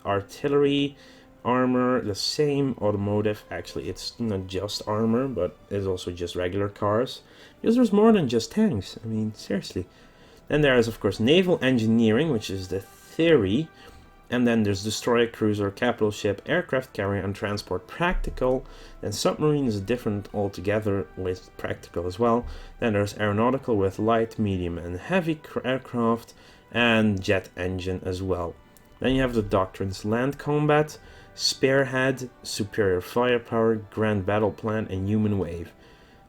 Artillery, armor, the same. Automotive, actually it's not just armor, but it's also just regular cars, because there's more than just tanks. I mean, seriously. Then there is of course naval engineering, which is the theory, and then there's destroyer, cruiser, capital ship, aircraft carrier, and transport practical. Then submarine is different altogether with practical as well. Then there's aeronautical with light, medium, and heavy aircraft, and jet engine as well. Then you have the doctrines: land combat, spearhead, superior firepower, grand battle plan, and human wave.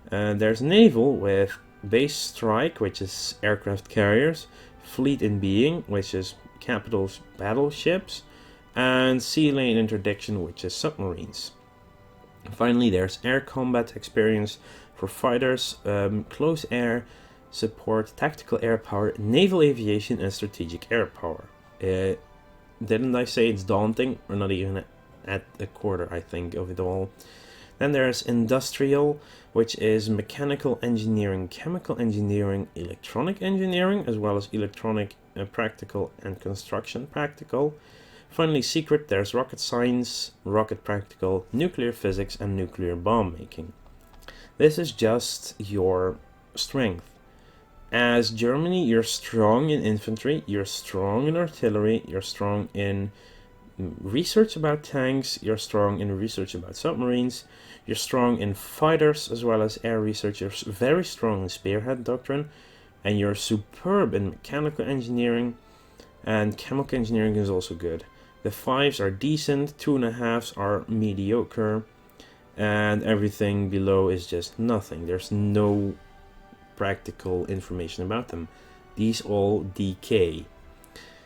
There's naval with base strike, which is aircraft carriers, fleet in being, which is capital battleships, and sea lane interdiction, which is submarines. Finally, there's air combat experience for fighters, close air support, tactical air power, naval aviation, and strategic air power. Didn't I say it's daunting? We're not even at a quarter, I think, of it all. Then there's industrial, which is mechanical engineering, chemical engineering, electronic engineering, as well as electronic practical and construction practical. Finally, secret, there's rocket science, rocket practical, nuclear physics, and nuclear bomb making. This is just your strength. As Germany, you're strong in infantry, you're strong in artillery, you're strong in research about tanks, you're strong in research about submarines, you're strong in fighters as well as air research, you're very strong in spearhead doctrine, and you're superb in mechanical engineering, and chemical engineering is also good. The 5s are decent, 2.5s are mediocre, and everything below is just nothing. There's no practical information about them. These all decay.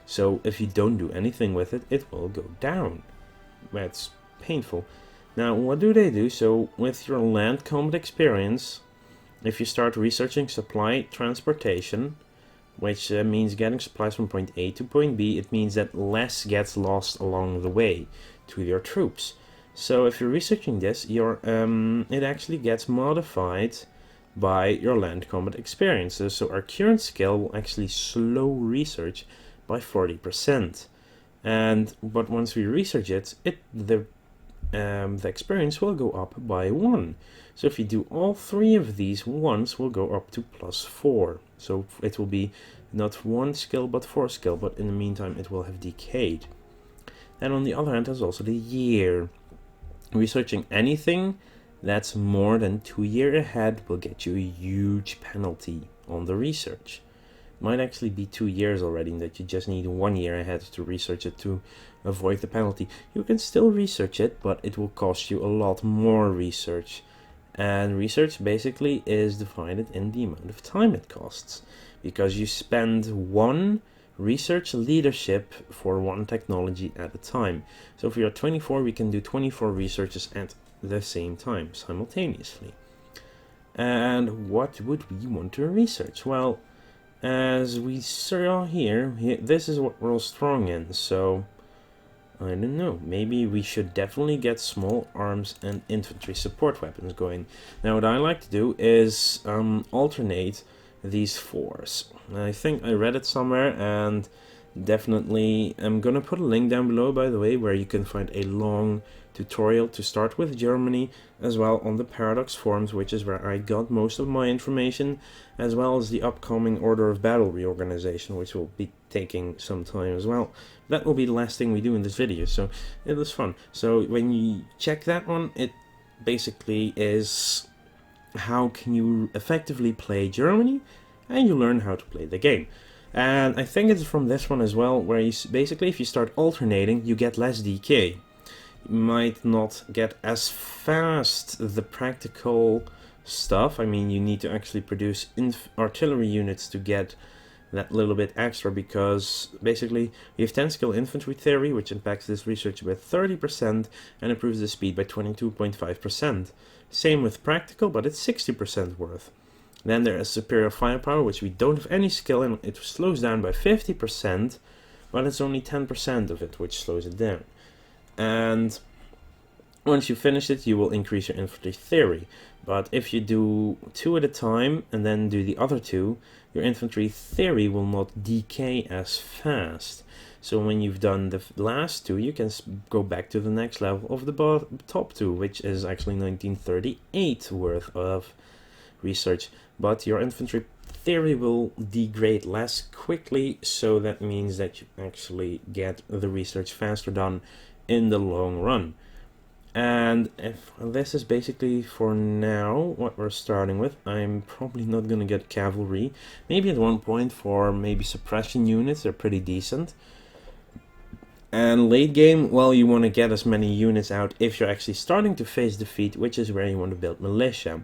So if you don't do anything with it, it will go down. That's painful. Now, what do they do? So with your land combat experience, if you start researching supply transportation, which means getting supplies from point A to point B, it means that less gets lost along the way to your troops. So if you're researching this, it actually gets modified by your land combat experiences. So our current skill will actually slow research by 40%. But once we research it, the experience will go up by 1. So if you do all 3 of these once, will go up to +4. So it will be not 1 skill but 4 skill, but in the meantime it will have decayed. And on the other hand, there's also the year. Researching anything that's more than 2 years ahead will get you a huge penalty on the research. It might actually be 2 years already, and that you just need 1 year ahead to research it to avoid the penalty. You can still research it, but it will cost you a lot more research. And research basically is divided in the amount of time it costs, because you spend 1 research leadership for 1 technology at a time. So if we are 24, we can do 24 researches at the same time, simultaneously. And what would we want to research? Well, as we saw here, this is what we're all strong in, so I don't know, maybe we should definitely get small arms and infantry support weapons going. Now what I like to do is alternate these 4s. I think I read it somewhere, and definitely I'm gonna put a link down below, by the way, where you can find a long tutorial to start with Germany, as well on the Paradox forums, which is where I got most of my information, as well as the upcoming Order of Battle reorganization, which will be taking some time as well. That will be the last thing we do in this video, so it was fun. So when you check that one, it basically is how can you effectively play Germany, and you learn how to play the game. And I think it's from this one as well, where you basically, if you start alternating, you get less decay. You might not get as fast the practical stuff. I mean, you need to actually produce artillery units to get that little bit extra, because basically we have 10 skill infantry theory, which impacts this research by 30% and improves the speed by 22.5%. Same with practical, but it's 60% worth. Then there is superior firepower, which we don't have any skill in. It slows down by 50%, but it's only 10% of it which slows it down. And once you finish it, you will increase your infantry theory. But if you do 2 at a time and then do the other 2, your infantry theory will not decay as fast. So when you've done the last 2, you can go back to the next level of the top 2, which is actually 1938 worth of research. But your infantry theory will degrade less quickly, so that means that you actually get the research faster done in the long run. And if this is basically for now what we're starting with, I'm probably not gonna get cavalry. Maybe at one point for maybe suppression units, they're pretty decent. And late game, well, you want to get as many units out if you're actually starting to face defeat, which is where you want to build militia.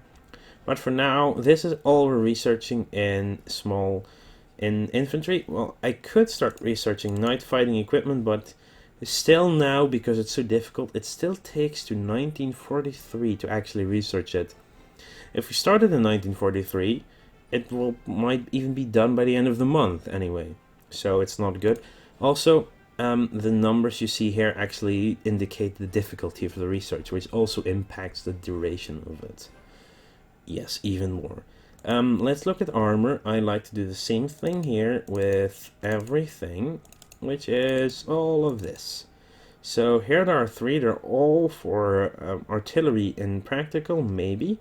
But for now, this is all we're researching in infantry. Well, I could start researching night fighting equipment, but still now, because it's so difficult, it still takes to 1943 to actually research it. If we started in 1943, it might even be done by the end of the month anyway, so it's not good. Also, the numbers you see here actually indicate the difficulty of the research, which also impacts the duration of it. Yes, even more. Let's look at armor. I like to do the same thing here with everything, which is all of this. So here there are three. They're all for artillery in practical, maybe,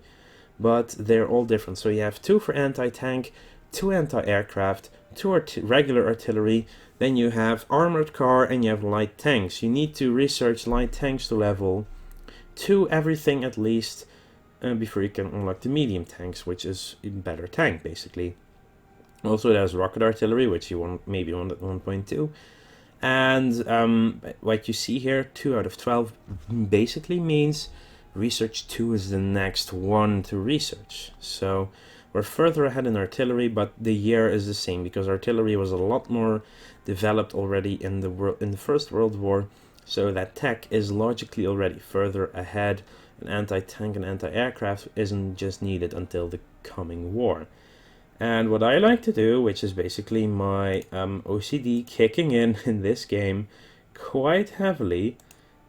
but they're all different. So you have two for anti-tank, two anti-aircraft, two regular artillery, then you have armored car, and you have light tanks. You need to research light tanks to level 2 everything at least before you can unlock the medium tanks, which is a better tank basically. Also there's rocket artillery, which you want maybe on at 1.2. And what you see here, 2 out of 12 basically means research 2 is the next one to research. So we're further ahead in artillery, but the year is the same because artillery was a lot more developed already in the First World War. So that tech is logically already further ahead, and anti-tank and anti-aircraft isn't just needed until the coming war. And what I like to do, which is basically my OCD kicking in this game quite heavily,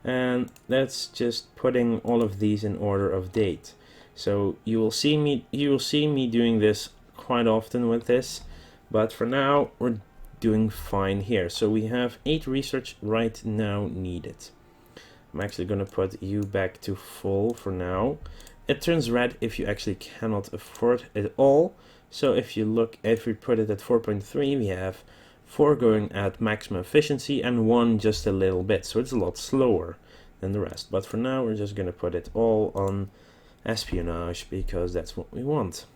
and that's just putting all of these in order of date. So you will see me doing this quite often with this, but for now we're doing fine here. So we have 8 research right now needed. I'm actually going to put you back to full for now. It turns red if you actually cannot afford it all. So if we put it at 4.3, we have 4 going at maximum efficiency and 1 just a little bit. So it's a lot slower than the rest. But for now, we're just going to put it all on espionage because that's what we want.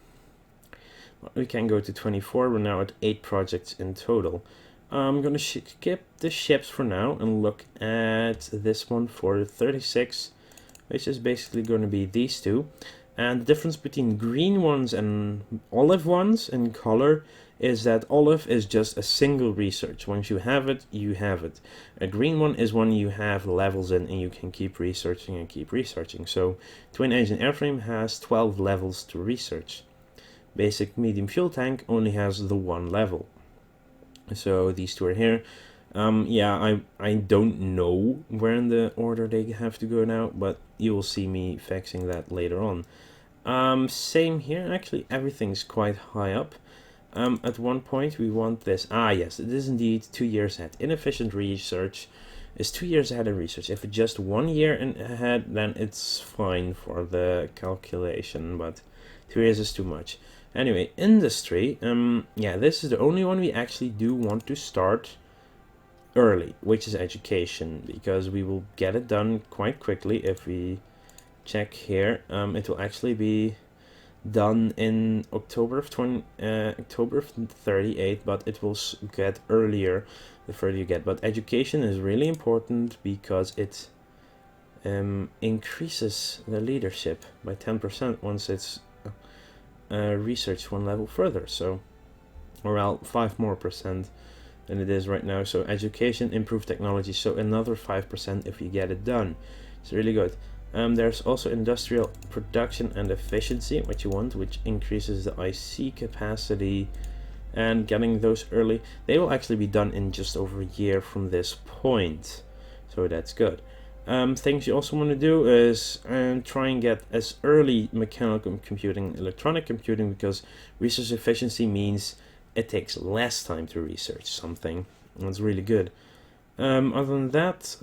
We can go to 24. We're now at 8 projects in total. I'm going to skip the ships for now and look at this one for 36, which is basically going to be these two. And the difference between green ones and olive ones in color is that olive is just a single research. Once you have it, you have it. A green one is one you have levels in and you can keep researching and keep researching. So twin engine airframe has 12 levels to research. Basic medium fuel tank only has the 1 level. So these two are here. Yeah, I don't know where in the order they have to go now, but you will see me fixing that later on. Same here, actually everything's quite high up. At one point we want this. Ah yes, it is indeed 2 years ahead. Inefficient research is 2 years ahead of research. If it's just 1 year ahead, then it's fine for the calculation, but 2 years is too much. Anyway, industry, yeah, this is the only one we actually do want to start early, which is education, because we will get it done quite quickly. If we check here, it will actually be done in October of 38, but it will get earlier the further you get. But education is really important because it increases the leadership by 10% once it's research 1 level further. So, or well, 5% more than it is right now. So education, improve technology, so another 5% if you get it done. It's really good. There's also industrial production and efficiency, what you want, which increases the IC capacity, and getting those early. They will actually be done in just over a year from this point, so that's good. Things you also want to do is try and get as early mechanical computing, electronic computing, because research efficiency means it takes less time to research something. That's really good. Other than that,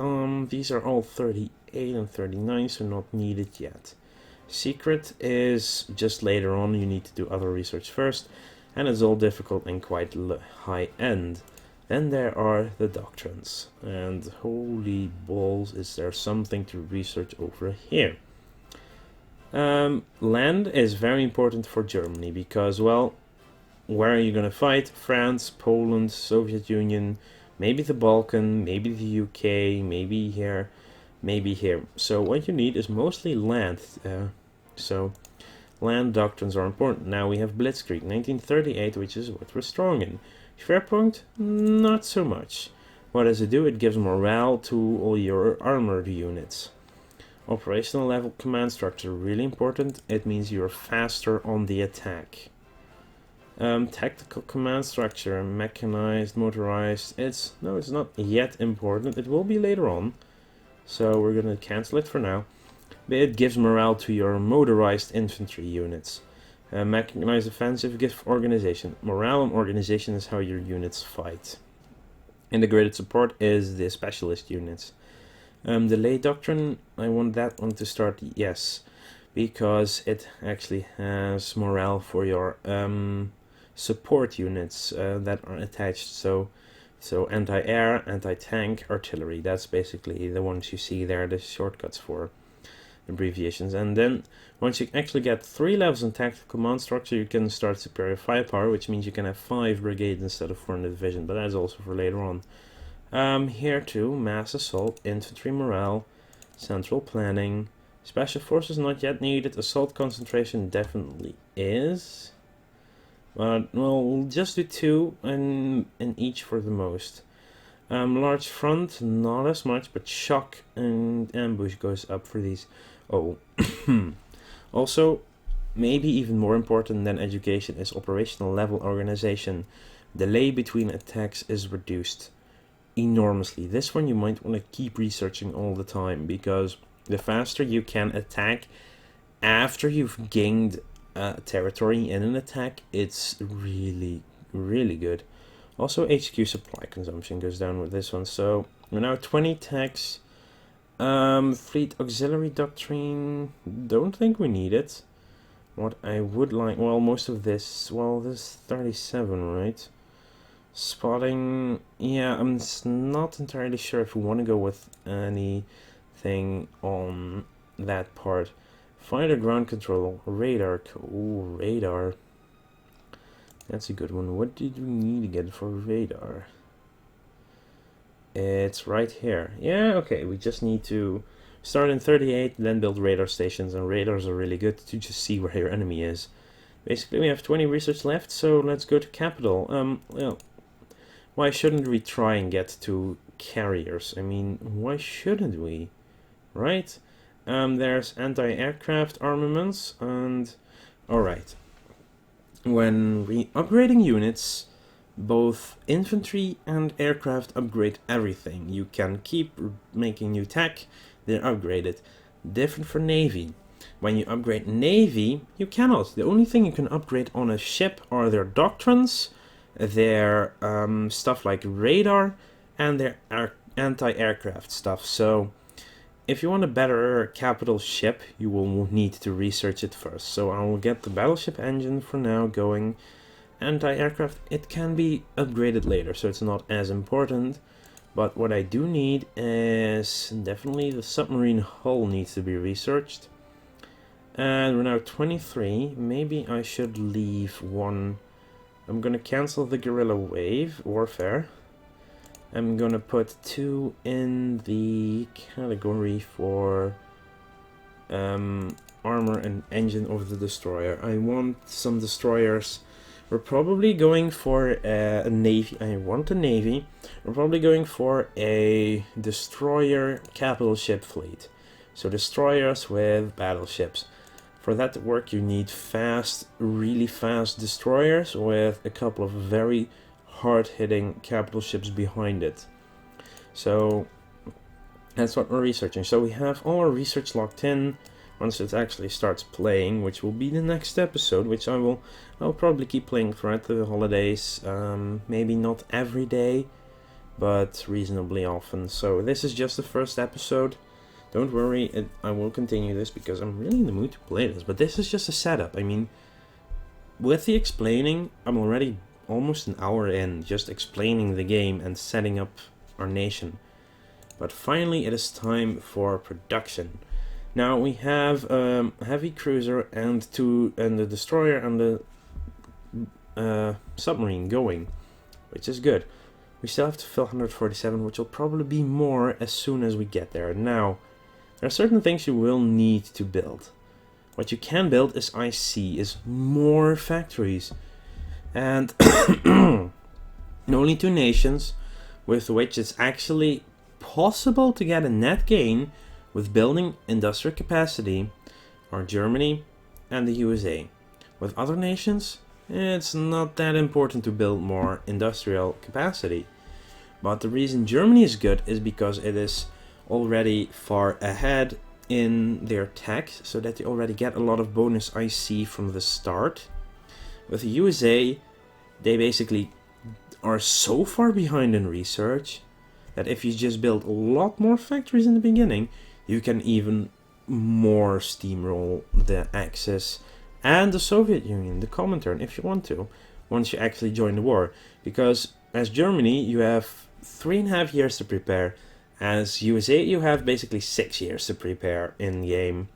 these are all 38 and 39, so not needed yet. Secret is just later on. You need to do other research first, and it's all difficult and quite high end. Then there are the doctrines, and holy balls, is there something to research over here. Land is very important for Germany because, well, where are you going to fight? France, Poland, Soviet Union, maybe the Balkan, maybe the UK, maybe here, maybe here. So what you need is mostly land. So land doctrines are important. Now we have Blitzkrieg, 1938, which is what we're strong in. Schwerpunkt, not so much. What does it do? It gives morale to all your armored units. Operational level command structure, really important. It means you're faster on the attack. Tactical command structure, mechanized, motorized. It's not yet important. It will be later on. So we're gonna cancel it for now. But it gives morale to your motorized infantry units. Mechanized offensive gives organization. Morale and organization is how your units fight. Integrated support is the specialist units. Delay doctrine, I want that one to start, yes. Because it actually has morale for your support units that are attached. So anti-air, anti-tank, artillery. That's basically the ones you see there, the shortcuts for abbreviations. And then once you actually get 3 levels in tactical command structure, you can start superior firepower, which means you can have 5 brigades instead of 4 in the division, but that's also for later on. Here too, mass assault, infantry morale, central planning, special forces not yet needed, assault concentration definitely is. But, well, we'll just do 2 in each for the most. Large front, not as much, but shock and ambush goes up for these. Oh, also, maybe even more important than education is operational level organization. Delay between attacks is reduced enormously. This one you might want to keep researching all the time, because the faster you can attack after you've gained territory in an attack, it's really, really good. Also, HQ supply consumption goes down with this one. So we're now 20 techs. Fleet auxiliary doctrine, don't think we need it. What I would like, well, most of this, well, this 37, right? Spotting, yeah, I'm not entirely sure if we want to go with anything on that part. Fighter ground control, radar, ooh, radar. That's a good one. What did we need to get for radar? It's right here. Yeah, okay, we just need to start in 38, then build radar stations, and radars are really good to just see where your enemy is. Basically, we have 20 research left, so let's go to capital. Well, why shouldn't we try and get to carriers? I mean, why shouldn't we? Right? There's anti-aircraft armaments, and... Alright. When upgrading units, both infantry and aircraft upgrade everything. You can keep making new tech, they're upgraded. Different for Navy. When you upgrade Navy, you cannot. The only thing you can upgrade on a ship are their doctrines, their stuff like radar, and their anti-aircraft stuff. So if you want a better capital ship, you will need to research it first. So I will get the battleship engine for now going. Anti-aircraft, it can be upgraded later, so it's not as important. But what I do need is definitely the submarine hull needs to be researched. And we're now 23. Maybe I should leave one. I'm gonna cancel the guerrilla wave warfare. I'm gonna put 2 in the category for armor and engine of the destroyer. I want some destroyers. We're probably going for a navy. I want a navy. We're probably going for a destroyer capital ship fleet. So destroyers with battleships. For that to work, you need fast, really fast destroyers with a couple of very hard-hitting capital ships behind it. So that's what we're researching. So we have all our research locked in. Once it actually starts playing, which will be the next episode, which I'll probably keep playing throughout the holidays. Maybe not every day, but reasonably often. So this is just the first episode. Don't worry, I will continue this because I'm really in the mood to play this. But this is just a setup. I mean, with the explaining, I'm already almost an hour in, just explaining the game and setting up our nation. But finally, it is time for production. Now we have a heavy cruiser and the destroyer and the submarine going, which is good. We still have to fill 147, which will probably be more as soon as we get there. Now, there are certain things you will need to build. What you can build, as I see, is more factories. And only 2 nations with which it's actually possible to get a net gain with building industrial capacity are Germany and the USA. With other nations, It's not that important to build more industrial capacity. But the reason Germany is good is because it is already far ahead in their tech, so that they already get a lot of bonus IC from the start. With the USA, they basically are so far behind in research that if you just build a lot more factories in the beginning, you can even more steamroll the Axis and the Soviet Union, the Comintern, if you want to, once you actually join the war. Because as Germany, you have 3.5 years to prepare. As USA, you have basically 6 years to prepare in game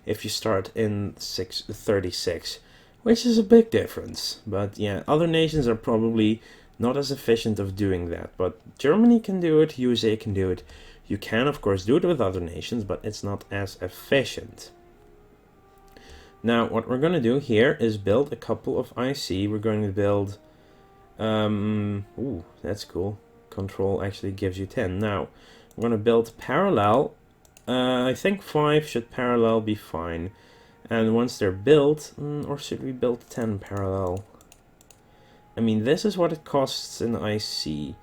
if you start in 36, which is a big difference. But yeah, other nations are probably not as efficient of doing that, but Germany can do it, USA can do it. You can of course do it with other nations, but it's not as efficient. Now what we're going to do here is build a couple of IC. We're going to build ooh, that's cool. Control actually gives you 10. Now I'm going to build parallel. I think 5 should parallel be fine. And once they're built, or should we build 10 parallel? I mean, this is what it costs in IC.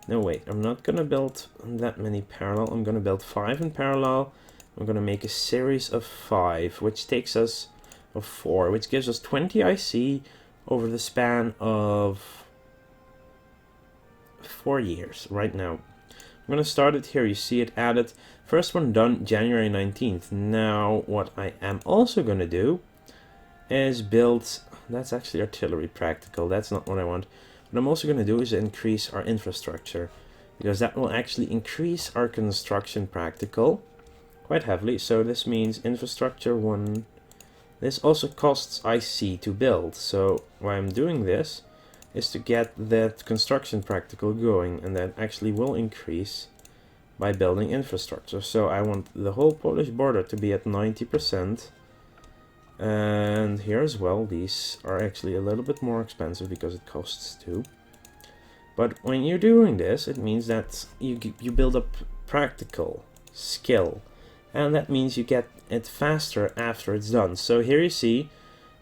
No, wait, I'm not gonna build that many parallel. I'm gonna build 5 in parallel. I'm gonna make a series of 5, which takes us, of 4, which gives us 20 IC over the span of 4 years right now. I'm gonna start it here. You see it added. First one done January 19th. Now, what I am also gonna do is build. That's actually artillery practical. That's not what I want. What I'm also going to do is increase our infrastructure, because that will actually increase our construction practical quite heavily. So this means infrastructure 1. This also costs IC to build. So why I'm doing this is to get that construction practical going, and that actually will increase by building infrastructure. So I want the whole Polish border to be at 90%. And here as well, these are actually a little bit more expensive because it costs 2. But when you're doing this, it means that you build up practical skill. And that means you get it faster after it's done. So here you see,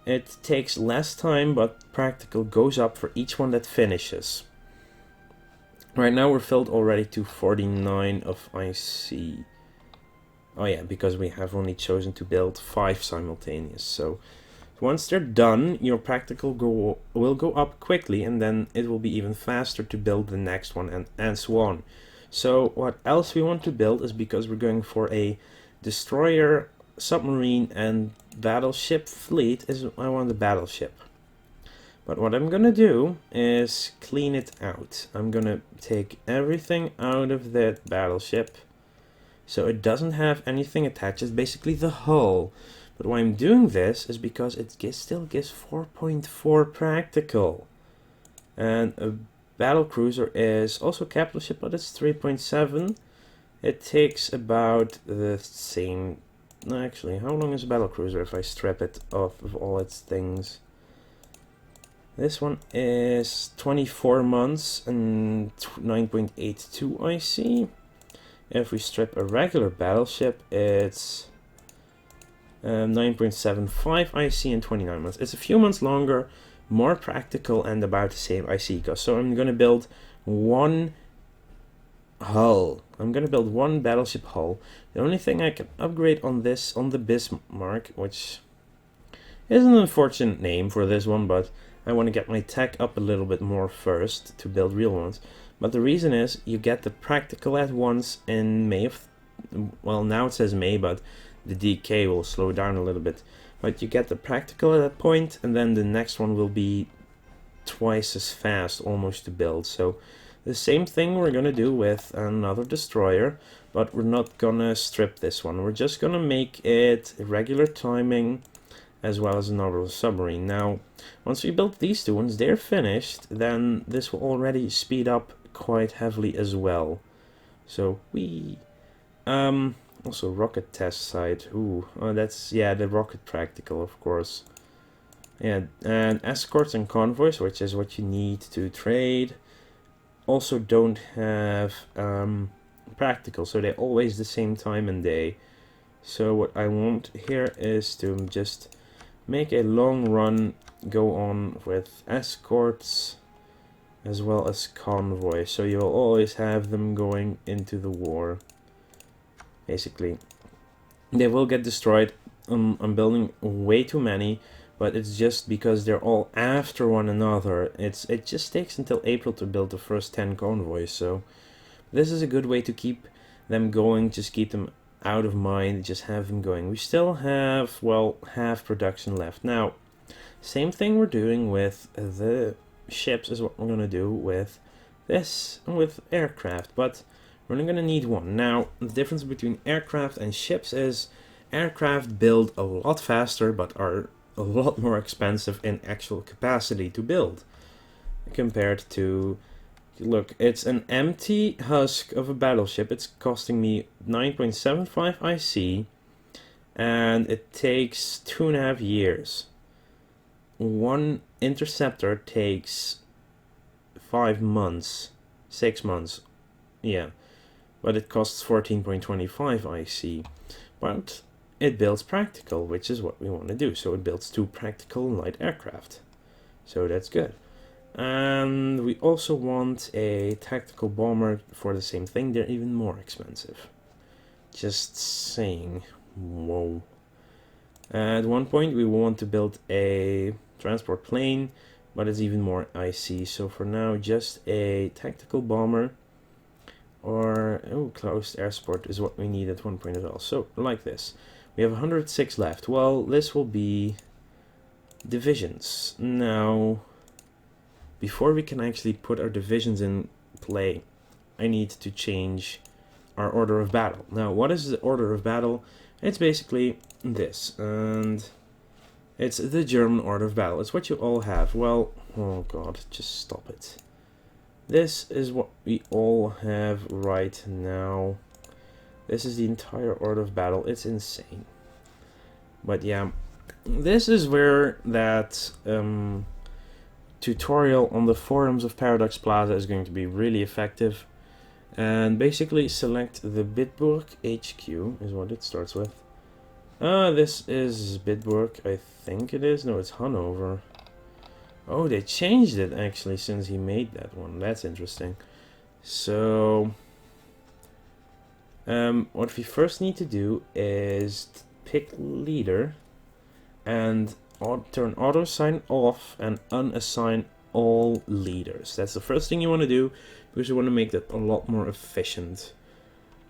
it takes less time, but practical goes up for each one that finishes. Right now we're filled already to 49 of IC. Oh yeah, because we have only chosen to build 5 simultaneous. So once they're done, your practical will go up quickly, and then it will be even faster to build the next one, and so on. So what else we want to build is, because we're going for a destroyer, submarine, and battleship fleet, is I want a battleship. But what I'm gonna do is clean it out. I'm gonna take everything out of that battleship, so it doesn't have anything attached. It's basically the hull. But why I'm doing this is because it still gives 4.4 practical. And a battle cruiser is also a capital ship, but it's 3.7. It takes about the same. Actually, how long is a battle cruiser if I strip it off of all its things? This one is 24 months and 9.82 IC. If we strip a regular battleship, it's 9.75 IC and 29 months. It's a few months longer, more practical, and about the same IC cost. So I'm going to build one hull. I'm going to build one battleship hull. The only thing I can upgrade on this, on the Bismarck, which is an unfortunate name for this one, but I want to get my tech up a little bit more first to build real ones. But the reason is, you get the practical at once in May of, well, now it says May, but the decay will slow down a little bit. But you get the practical at that point, and then the next one will be twice as fast almost to build. So the same thing we're gonna do with another destroyer, but we're not gonna strip this one. We're just gonna make it regular timing as well as another submarine. Now, once we build these two ones, they're finished, then this will already speed up quite heavily as well. So we also rocket test site. Ooh, oh, that's, yeah, the rocket practical, of course. Yeah, and escorts and convoys, which is what you need to trade, also don't have practical, so they're always the same time and day. So what I want here is to just make a long run go on with escorts as well as convoys, so you'll always have them going into the war. Basically, they will get destroyed. I'm building way too many, but it's just because they're all after one another. It just takes until April to build the first 10 convoys, so this is a good way to keep them going, just keep them out of mind, just have them going. We still have, well, half production left. Now, same thing we're doing with the ships is what we're going to do with this, with aircraft, but we're only going to need one. Now, the difference between aircraft and ships is aircraft build a lot faster, but are a lot more expensive in actual capacity to build compared to, look, it's an empty husk of a battleship. It's costing me 9.75 IC, and it takes 2.5 years. One interceptor takes 5 months, 6 months, yeah, but it costs 14.25 IC. But it builds practical, which is what we want to do. So it builds 2 practical light aircraft. So that's good. And we also want a tactical bomber for the same thing. They're even more expensive. Just saying. Whoa. At one point we want to build a transport plane, but it's even more IC. So for now, just a tactical bomber or closed air support is what we need at one point as well. So like this. We have 106 left. Well, this will be divisions. Now, before we can actually put our divisions in play, I need to change our order of battle. Now, what is the order of battle? It's basically this, and it's the German order of battle. It's what you all have. Well, oh god, just stop it. This is what we all have right now. This is the entire order of battle. It's insane. But yeah, this is where that tutorial on the forums of Paradox Plaza is going to be really effective. And basically select the Bitburg HQ is what it starts with. This is Bitburg, I think it is. No, it's Hanover. Oh, they changed it actually since he made that one. That's interesting. So what we first need to do is pick leader and turn auto assign off and unassign all leaders. That's the first thing you want to do because you want to make that a lot more efficient.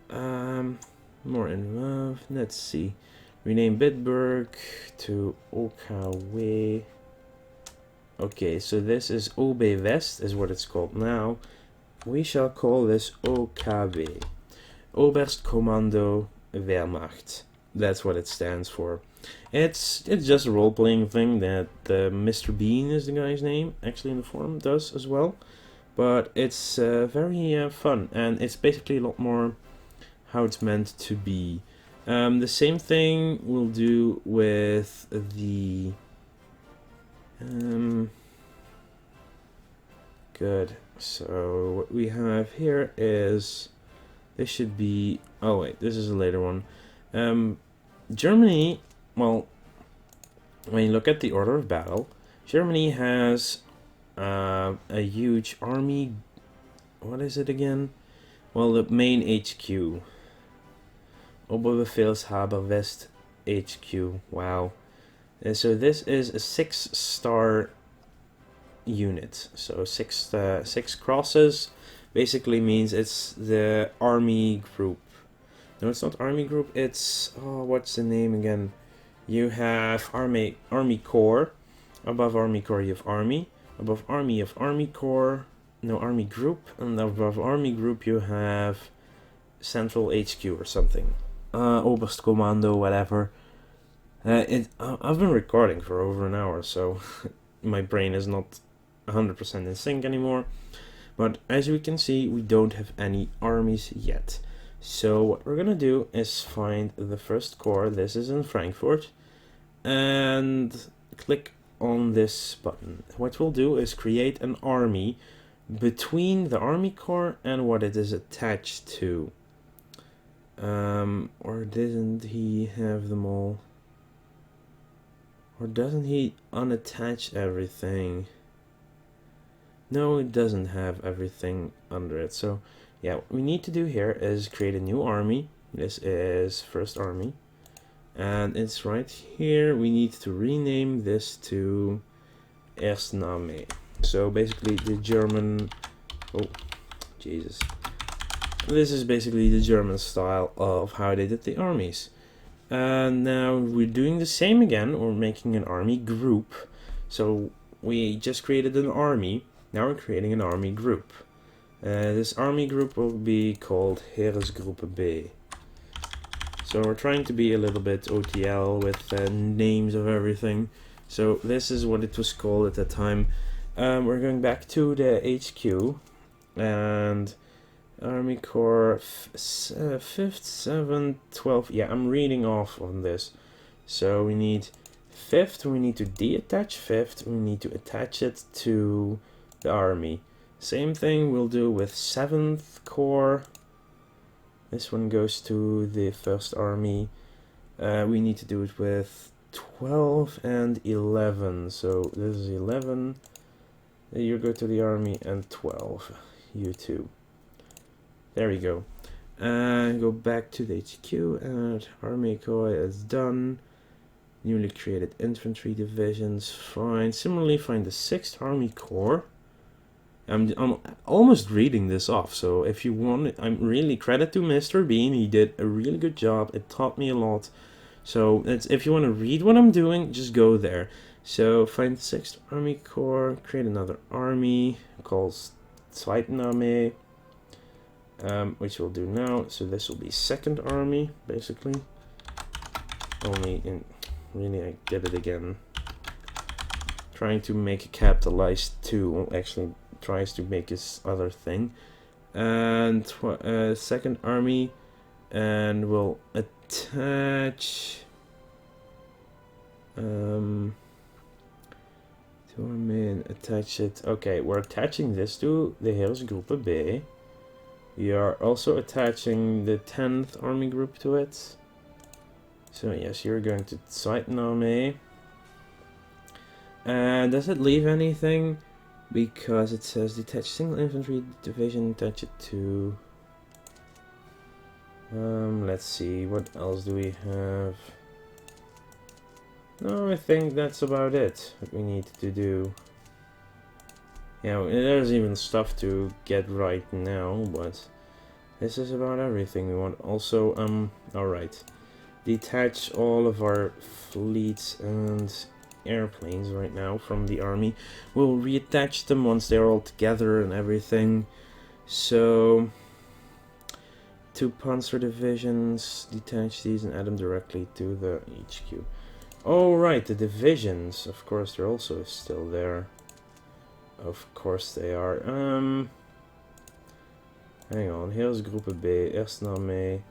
More involved. Let's see. Rename Bitburg to Okawe. Okay, so this is OB West is what it's called now. We shall call this OKW. Oberstkommando Wehrmacht. That's what it stands for. It's just a role-playing thing that Mr. Bean is the guy's name, actually in the forum does as well. But it's very fun, and it's basically a lot more how it's meant to be. The same thing we'll do with the... good. So what we have here is... This should be... Oh wait, this is a later one. Germany, well, when you look at the order of battle, Germany has a huge army. What is it again? Well, the main HQ. Oberbefehlshaber West HQ. Wow. And so this is a 6-star unit. So six crosses basically means it's the army group. No, it's not army group. It's what's the name again? You have army corps. Above army corps you have army. Above army you have army corps. No, army group. And above army group you have central HQ or something. Oberstkommando, whatever. I've been recording for over an hour, so my brain is not 100% in sync anymore. But as we can see, we don't have any armies yet. So what we're gonna do is find the first corps. This is in Frankfurt, and click on this button. What we'll do is create an army between the army corps and what it is attached to. Or didn't he have them all? Or doesn't he unattach everything? No, it doesn't have everything under it. So yeah, what we need to do here is create a new army. This is first army. And it's right here. We need to rename this to Erste Armee. So basically the German... Oh, Jesus. This is basically the German style of how they did the armies. And now we're doing the same again. We're making an army group. So we just created an army. Now we're creating an army group. This army group will be called Heeresgruppe B. So we're trying to be a little bit OTL with names of everything. So this is what it was called at the time. We're going back to the HQ. And Army Corps 5th, 7th, 12th. Yeah, I'm reading off on this. So we need 5th, we need to detach 5th, we need to attach it to the army. Same thing we'll do with 7th Corps. This one goes to the 1st Army. We need to do it with 12 and 11. So this is 11. You go to the army, and 12. You too. There we go. Go back to the HQ, and Army Corps is done. Newly created infantry divisions, fine. Similarly, find the 6th Army Corps. I'm almost reading this off, so if you want, I'm really credit to Mr. Bean. He did a really good job. It taught me a lot. So if you want to read what I'm doing, just go there. So find the 6th Army Corps, create another army called Zweite Armee, which we'll do now. So this will be 2nd Army, basically. Only in, really, I did it again. Trying to make it capitalized too, actually tries to make this other thing. And 2nd Army, and we'll attach attach it. Okay, we're attaching this to the Heeresgruppe B. We are also attaching the 10th Army Group to it. So yes, you're going to Zweite Armee. And does it leave anything? Because it says detach single infantry division, attach it to... let's see, what else do we have? No, I think that's about it that we need to do. Yeah, there's even stuff to get right now, but this is about everything we want. Also, alright. Detach all of our fleets and airplanes right now from the army. We'll reattach them once they're all together and everything. So, 2 panzer divisions, detach these and add them directly to the HQ. Oh right, the divisions, of course they're also still there. Of course they are. Hang on, Heeresgruppe B, Erste Armee.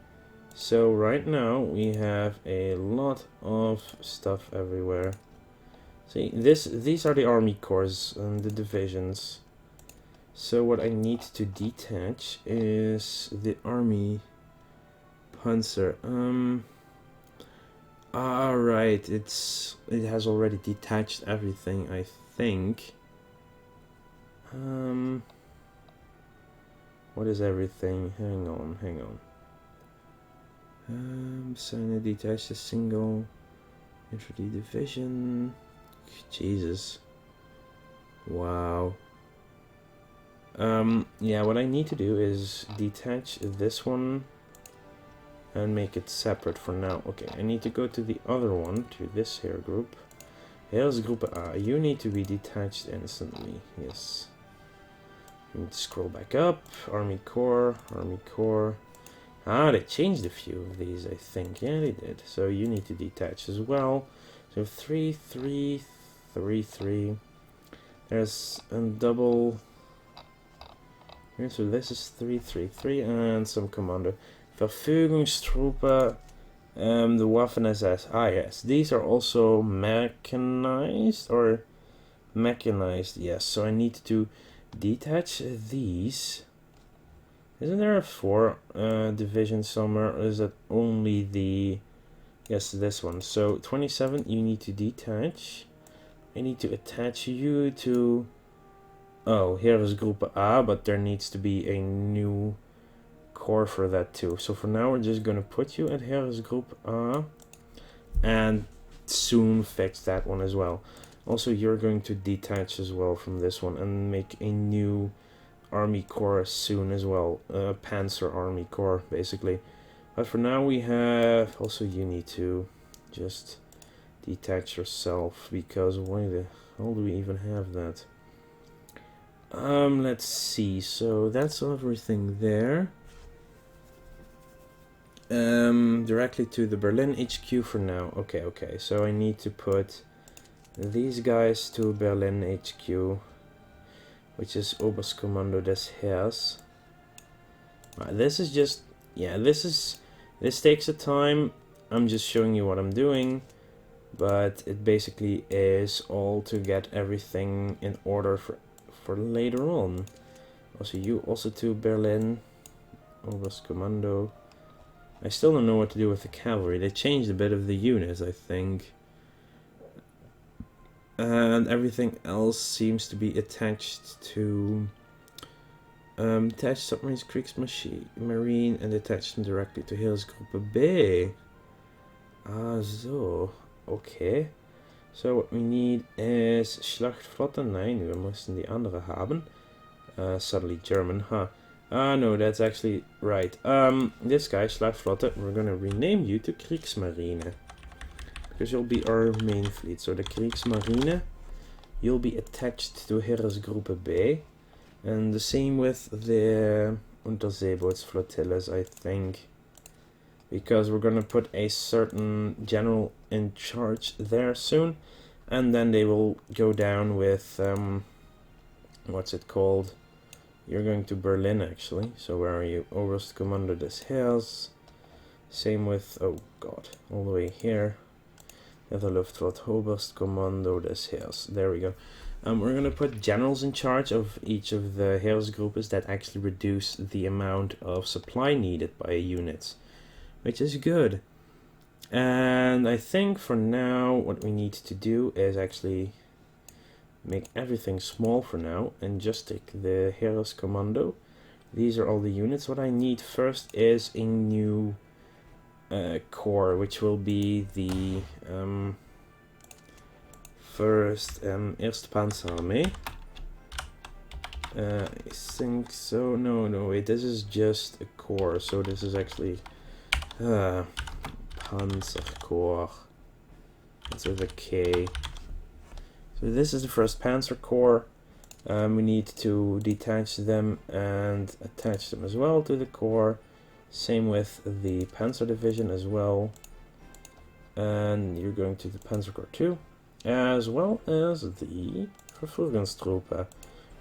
So right now we have a lot of stuff everywhere. See, these are the army corps and the divisions. So what I need to detach is the army panzer. Alright, it has already detached everything, I think. What is everything? Hang on. Sign to detach the single infantry division. Jesus. Wow. Yeah, what I need to do is detach this one and make it separate for now. Okay, I need to go to the other one, to this here group. Heeresgruppe A, you need to be detached instantly. Yes. You need to scroll back up. Army Corps, Army Corps. Ah, they changed a few of these, I think. Yeah, they did. So you need to detach as well. So 3, 3, 3, 3. There's a double. Here, so this is 3, 3, 3, and some commando. Verfügungstruppe, the Waffen SS. Ah, yes. These are also mechanized, or mechanized, yes. So I need to detach these. Isn't there a 4 division somewhere, or is it only the Yes, this one. So 27, you need to detach. I need to attach you to... Oh, here is Groep A, but there needs to be a new core for that too. So for now, we're just gonna put you at here is Groep A, and soon fix that one as well. Also, you're going to detach as well from this one and make a new army corps soon as well. Panzer army corps, basically. But for now, we have... Also, you need to just detach yourself, because why the hell do we even have that? Let's see. So that's everything there. Directly to the Berlin HQ for now. Okay. So I need to put these guys to Berlin HQ, which is Oberstkommando des Heers. This is just... Yeah, this takes a time. I'm just showing you what I'm doing, but it basically is all to get everything in order for later on. Also, you also to Berlin, Oberstkommando. I still don't know what to do with the cavalry. They changed a bit of the units, I think. And everything else seems to be attached to... attached submarines, Kriegsmarine, and attach them directly to Heeresgruppe B. Ah, so. Okay. So what we need is Schlachtflotte. Nein, wir müssen die andere haben. Suddenly German, huh? No, that's actually right. This guy, Schlachtflotte, we're gonna rename you to Kriegsmarine, because you'll be our main fleet. So the Kriegsmarine, you'll be attached to Heeresgruppe B, and the same with the Unterseebootsflotilles, I think, because we're gonna put a certain general in charge there soon, and then they will go down with what's it called? You're going to Berlin, actually. So where are you? Oberstkommando des Heers. Same with, oh god, all the way here. The Luftwaffe Oberstkommando des Heers. There we go. We're going to put generals in charge of each of the Heeresgruppes that actually reduce the amount of supply needed by units, which is good. And I think for now what we need to do is actually make everything small for now and just take the Heereskommando. These are all the units. What I need first is a new corps, which will be the first Eerste Panzerarmee. I think so. No, wait, this is just a corps, so this is actually Panzerkorps. That's with a K. So this is the first Panzer Corps. We need to detach them and attach them as well to the corps. Same with the Panzer Division as well. And you're going to the Panzer Corps 2, as well as the Verfügungstruppe,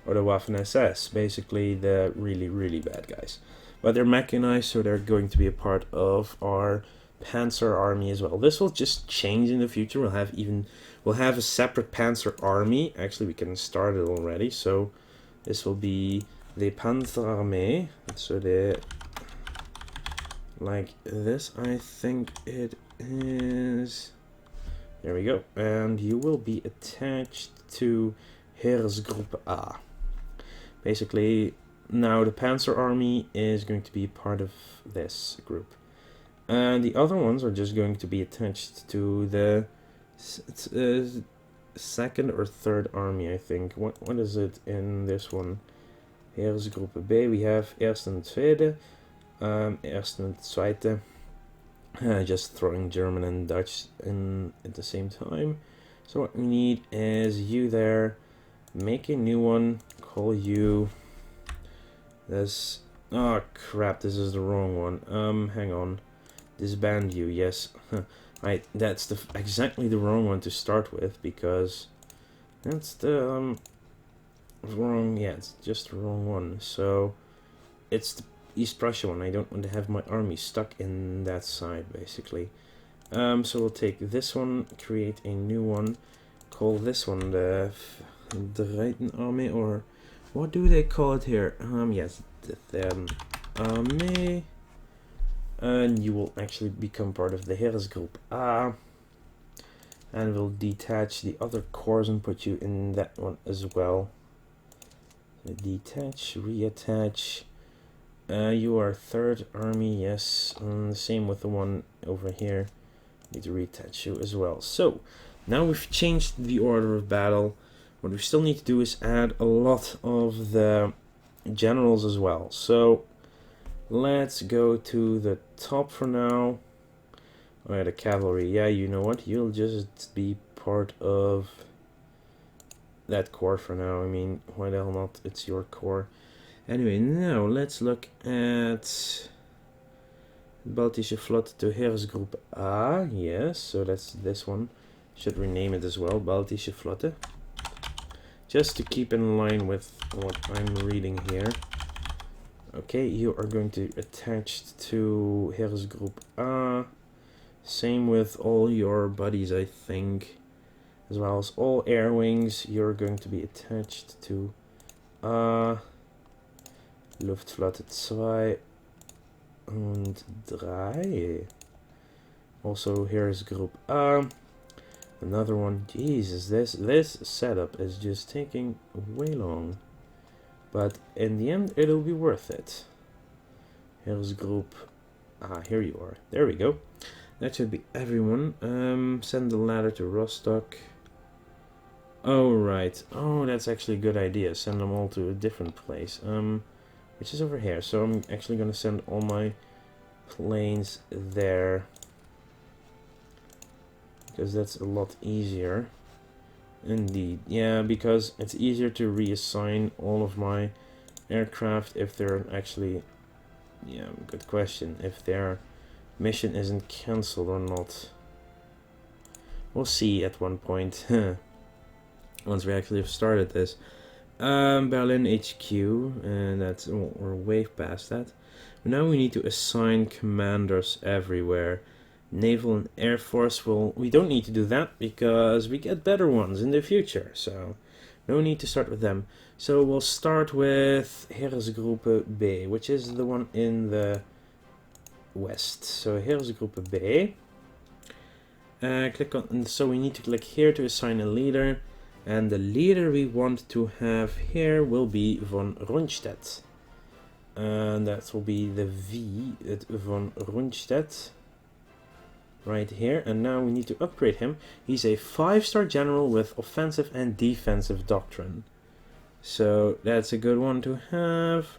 or the Waffen-SS, basically the really bad guys. But they're mechanized, so they're going to be a part of our Panzer army as well. This will just change in the future. We'll have a separate Panzer army. Actually, we can start it already. So this will be the Panzerarmee. So the like this, I think it is. There we go. And you will be attached to Heeresgruppe A. Basically, now the Panzer army is going to be part of this group. And the other ones are just going to be attached to the second or third army, I think. What is it in this one? Heeresgruppe B, we have Eerste and Tweede. Eerste and Zweite. Just throwing German and Dutch in at the same time. So what we need is you there. Make a new one. Call you this. Oh crap, this is the wrong one. Hang on. Disband you, yes. Right, that's exactly the wrong one to start with, because that's the wrong, yeah, it's just the wrong one. So it's the East Prussia one. I don't want to have my army stuck in that side, basically. So we'll take this one, create a new one, call this one the Reitenarmee, or what do they call it here? Yes, the Armee and you will actually become part of the Heeresgruppe A, and we'll detach the other corps and put you in that one as well. So detach, reattach. You are 3rd Army, yes, same with the one over here. Need to reattach you as well. So now we've changed the order of battle. What we still need to do is add a lot of the generals as well. So let's go to the top for now. Oh yeah, the cavalry. Yeah, you know what? You'll just be part of that corps for now. I mean, why the hell not? It's your corps. Anyway, now let's look at Baltische Flotte to Heeresgruppe A. Yes, so that's this one. Should rename it as well, Baltische Flotte. Just to keep in line with what I'm reading here. Okay, you are going to attach to Heeresgruppe A. Same with all your buddies, I think. As well as all air wings, you're going to be attached to Luftflotte 2 und 3. Also, here's Group A. Another one. Jesus, this setup is just taking way long. But in the end, it'll be worth it. Here's Group. Here you are. There we go. That should be everyone. Send the ladder to Rostock. Oh, right. Oh, that's actually a good idea. Send them all to a different place. Which is over here. So I'm actually going to send all my planes there. Because that's a lot easier. Indeed. Yeah, because it's easier to reassign all of my aircraft if they're actually... Yeah, good question. If their mission isn't cancelled or not. We'll see at one point. Once we actually have started this. Berlin HQ, and that's... Oh, we're way past that. But now we need to assign commanders everywhere. Naval and Air Force, well, we don't need to do that because we get better ones in the future, so no need to start with them. So we'll start with Heeresgruppe B, which is the one in the west. So Heeresgruppe B. Click on, so we need to click here to assign a leader, and the leader we want to have here will be von Rundstedt. And that will be the V, von Rundstedt. Right here, and now we need to upgrade him. He's a 5-star general with offensive and defensive doctrine. So that's a good one to have.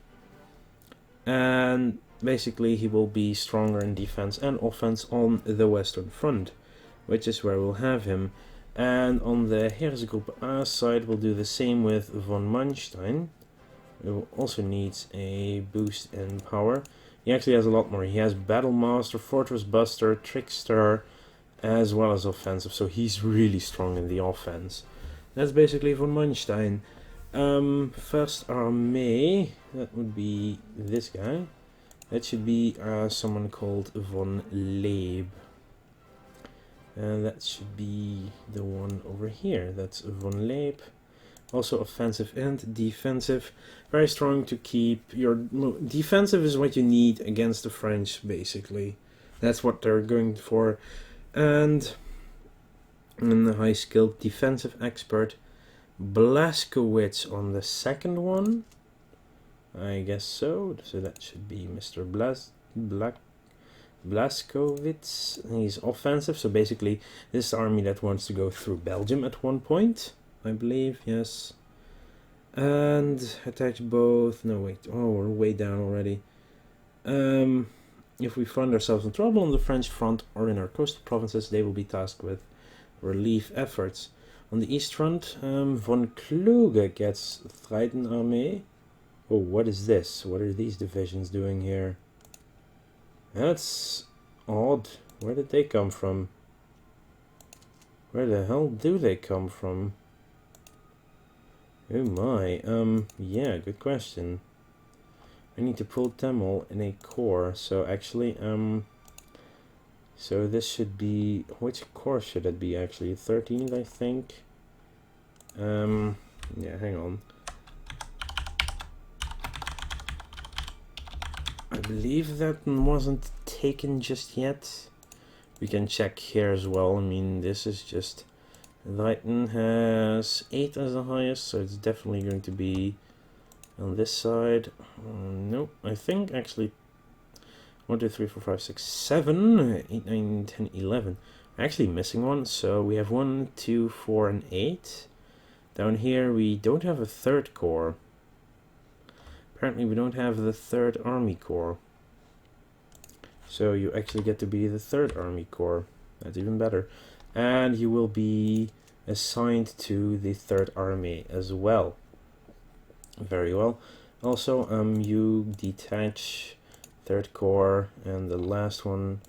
And basically he will be stronger in defense and offense on the Western Front, which is where we'll have him. And on the Heeresgruppe A side, we'll do the same with von Manstein. It also needs a boost in power. He actually has a lot more. He has Battle Master, Fortress Buster, Trickster, as well as offensive. So he's really strong in the offense. That's basically von Manstein. First Armee, that would be this guy. That should be someone called von Leeb. And that should be the one over here. That's von Leeb. Also offensive and defensive. Very strong to keep your... Defensive is what you need against the French, basically. That's what they're going for. And a high-skilled defensive expert. Blaskowitz on the second one. I guess so. So that should be Mr. Blaskowitz. He's offensive, so basically this army that wants to go through Belgium at one point. I believe, yes. And attach both. No, wait. Oh, we're way down already. If we find ourselves in trouble on the French front or in our coastal provinces, they will be tasked with relief efforts. On the East Front, von Kluge gets Streitenarmee. Oh, what is this? What are these divisions doing here? That's odd. Where did they come from? Where the hell do they come from? Oh my, yeah, good question. I need to pull them all in a core, so actually, so this should be, which core should it be actually? 13th, I think. Yeah, hang on. I believe that wasn't taken just yet. We can check here as well. I mean, this is just... Leiden has 8 as the highest, so it's definitely going to be on this side. Nope, I think actually 1, 2, 3, 4, 5, 6, 7, 8, 9, 10, 11. Actually missing one, so we have 1, 2, 4, and 8. Down here we don't have a 3rd corps. Apparently we don't have the 3rd Army Corps. So you actually get to be the 3rd Army Corps. That's even better. And you will be assigned to the 3rd Army as well. Very well. Also, you detach 3rd Corps, and the last one,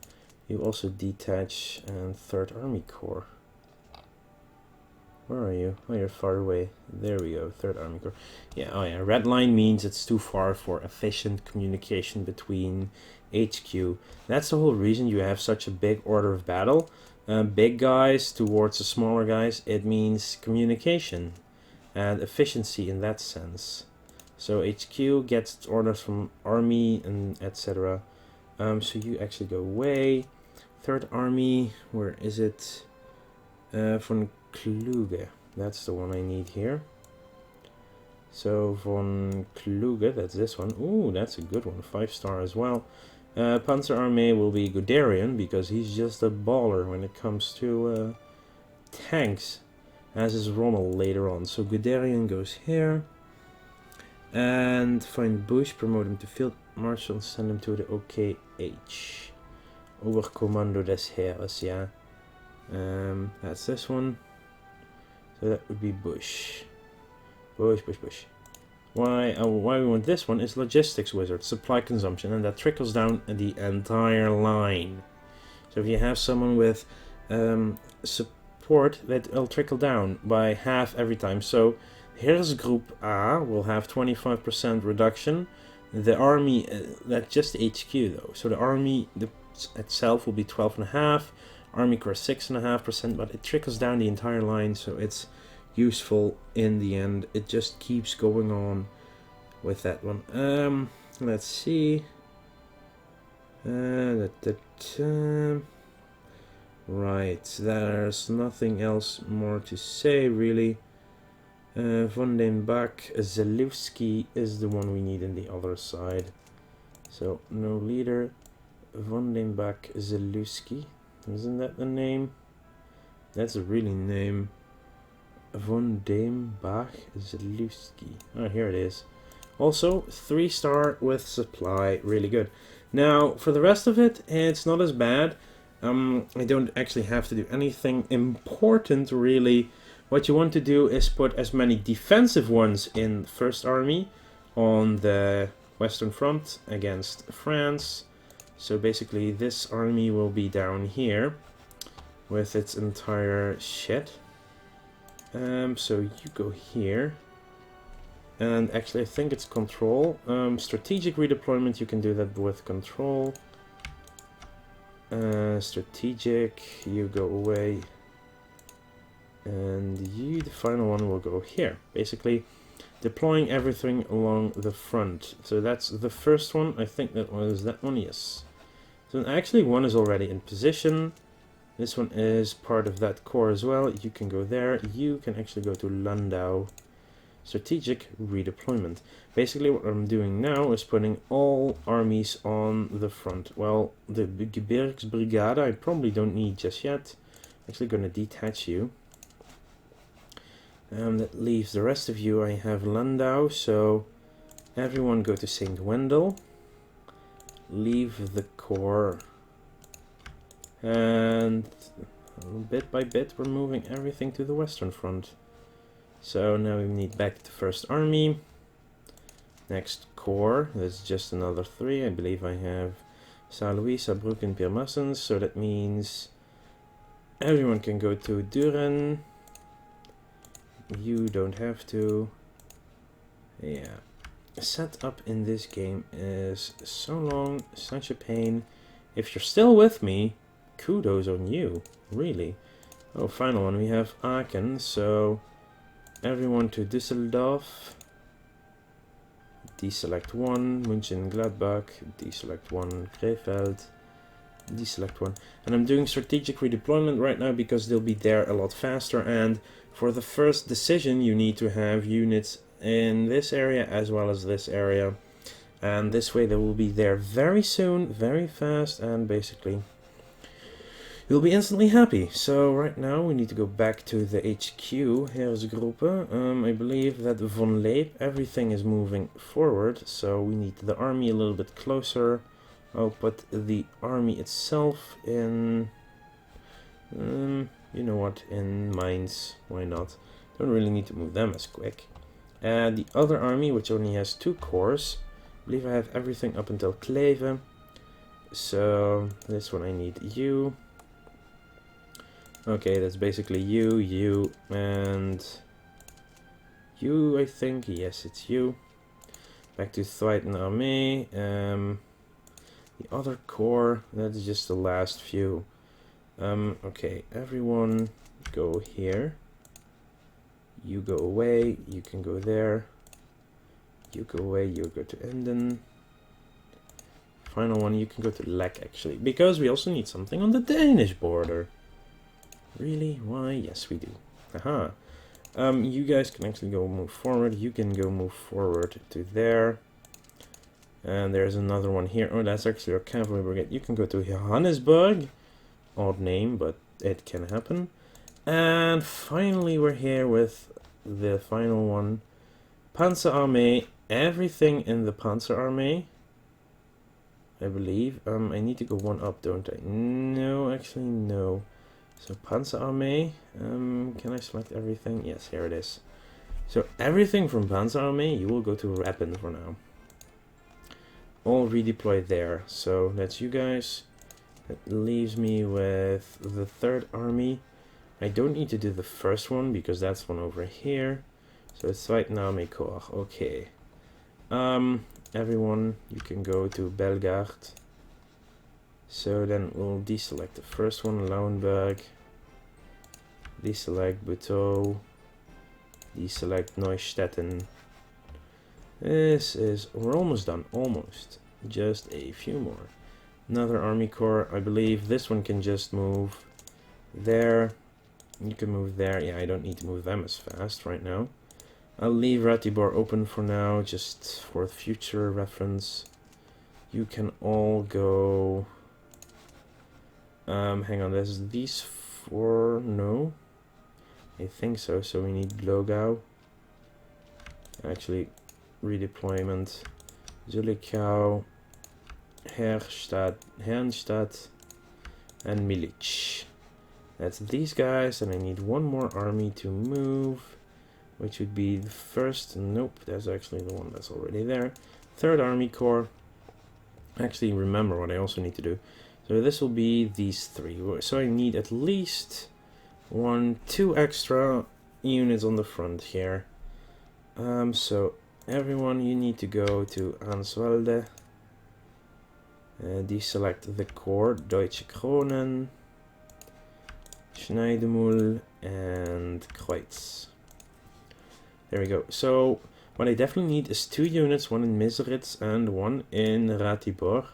you also detach 3rd Army Corps. Where are you? Oh, you're far away. There we go, 3rd Army Corps. Yeah, oh yeah, red line means it's too far for efficient communication between HQ. That's the whole reason you have such a big order of battle. Big guys towards the smaller guys, it means communication and efficiency in that sense. So HQ gets orders from army and etc. So you actually go away. 3rd Army, where is it? Von Kluge, that's the one I need here. So von Kluge, that's this one. Ooh, that's a good one, 5-star as well. Panzerarmee will be Guderian, because he's just a baller when it comes to tanks, as is Rommel later on. So Guderian goes here. And find Bush, promote him to Field Marshal, and send him to the OKH. Oberkommando des Heeres, yeah. That's this one. So that would be Bush. Bush. Why we want this one is Logistics Wizard, supply consumption, and that trickles down the entire line. So if you have someone with support, that will trickle down by half every time. So here's Group A will have 25% reduction. The army, that's just HQ though. So the army itself will be 12.5%, Army Corps 6.5%, but it trickles down the entire line, so it's useful in the end. It just keeps going on with that one. Let's see. Right, there's nothing else more to say really. Von den Bach, Zalewski is the one we need in the other side. So no leader. Von den Bach, Zalewski. Isn't that the name? That's a really name. Von dem Bach Zalewski. Oh, here it is. Also, 3-star with supply. Really good. Now, for the rest of it, it's not as bad. I don't actually have to do anything important, really. What you want to do is put as many defensive ones in 1st Army on the Western Front against France. So basically, this army will be down here with its entire shit. So you go here, and actually I think it's control. Strategic redeployment, you can do that with control. Strategic, you go away, and you, the final one, will go here. Basically, deploying everything along the front. So that's the first one. I think that was that one, yes. So actually one is already in position. This one is part of that core as well. You can go there. You can actually go to Landau. Strategic redeployment. Basically what I'm doing now is putting all armies on the front. Well, the Gebirgsbrigade I probably don't need just yet. Actually going to detach you. That leaves the rest of you. I have Landau, so everyone go to St. Wendel. Leave the core. And bit by bit we're moving everything to the Western Front. So now we need back to 1st Army. Next Corps, there's just another 3. I believe I have Saint-Louis, Saarbrücken, Pirmasens, so that means everyone can go to Duren. You don't have to. Yeah. Setup in this game is so long, such a pain. If you're still with me, kudos on you, really. Oh, final one, we have Aachen, so everyone to Düsseldorf. deselect one, München-Gladbach, deselect one, Krefeld, deselect one. And I'm doing strategic redeployment right now because they'll be there a lot faster, and for the first decision you need to have units in this area as well as this area, and this way they will be there very soon, very fast, and basically you'll be instantly happy. So right now we need to go back to the HQ, Heeresgruppe. I believe that von Leep, everything is moving forward, so we need the army a little bit closer. I'll put the army itself in, you know what, in Mainz, why not? Don't really need to move them as quick. The other army, which only has 2 corps, I believe I have everything up until Kleve. So this one I need you. Okay, that's basically you, and you, I think. Yes, it's you. Back to Zweiten Armee. The other corps, that's just the last few. Okay, everyone go here. You go away, you can go there. You go away, you go to Emden. Final one, you can go to Lek, actually, because we also need something on the Danish border. Really? Why? Yes, we do. Aha. You guys can actually go move forward. You can go move forward to there. And there's another one here. Oh, that's actually our cavalry brigade. You can go to Johannesburg. Odd name, but it can happen. And finally, we're here with the final one. Panzer Armee. Everything in the Panzer Armee, I believe. I need to go one up, don't I? No, actually, no. So Panzer Armee, can I select everything? Yes, here it is. So everything from Panzer Armee, you will go to Rapin for now. All redeploy there. So that's you guys. That leaves me with the 3rd Army. I don't need to do the first one because that's one over here. So it's Zweiten Armee Corps. Okay. Everyone, you can go to Bellegarde. So then we'll deselect the first one, Lauenburg. Deselect Buteau. Deselect Neustetten. We're almost done, almost. Just a few more. Another army corps, I believe this one can just move there. You can move there. Yeah, I don't need to move them as fast right now. I'll leave Ratibor open for now, just for future reference. You can all go... hang on, there's these 4, no? I think so, so we need Glogau. Actually, redeployment. Zulikau, Herrnstadt, and Milic. That's these guys, and I need one more army to move, which would be the first. Nope, that's actually the one that's already there. 3rd Army Corps. Actually, remember what I also need to do. So this will be these 3. So I need at least 2 extra units on the front here. So everyone, you need to go to Answalde. Deselect the corps, Deutsche Kronen, Schneidemühl, and Kreuz. There we go. So what I definitely need is 2 units, one in Miseritz and one in Ratibor,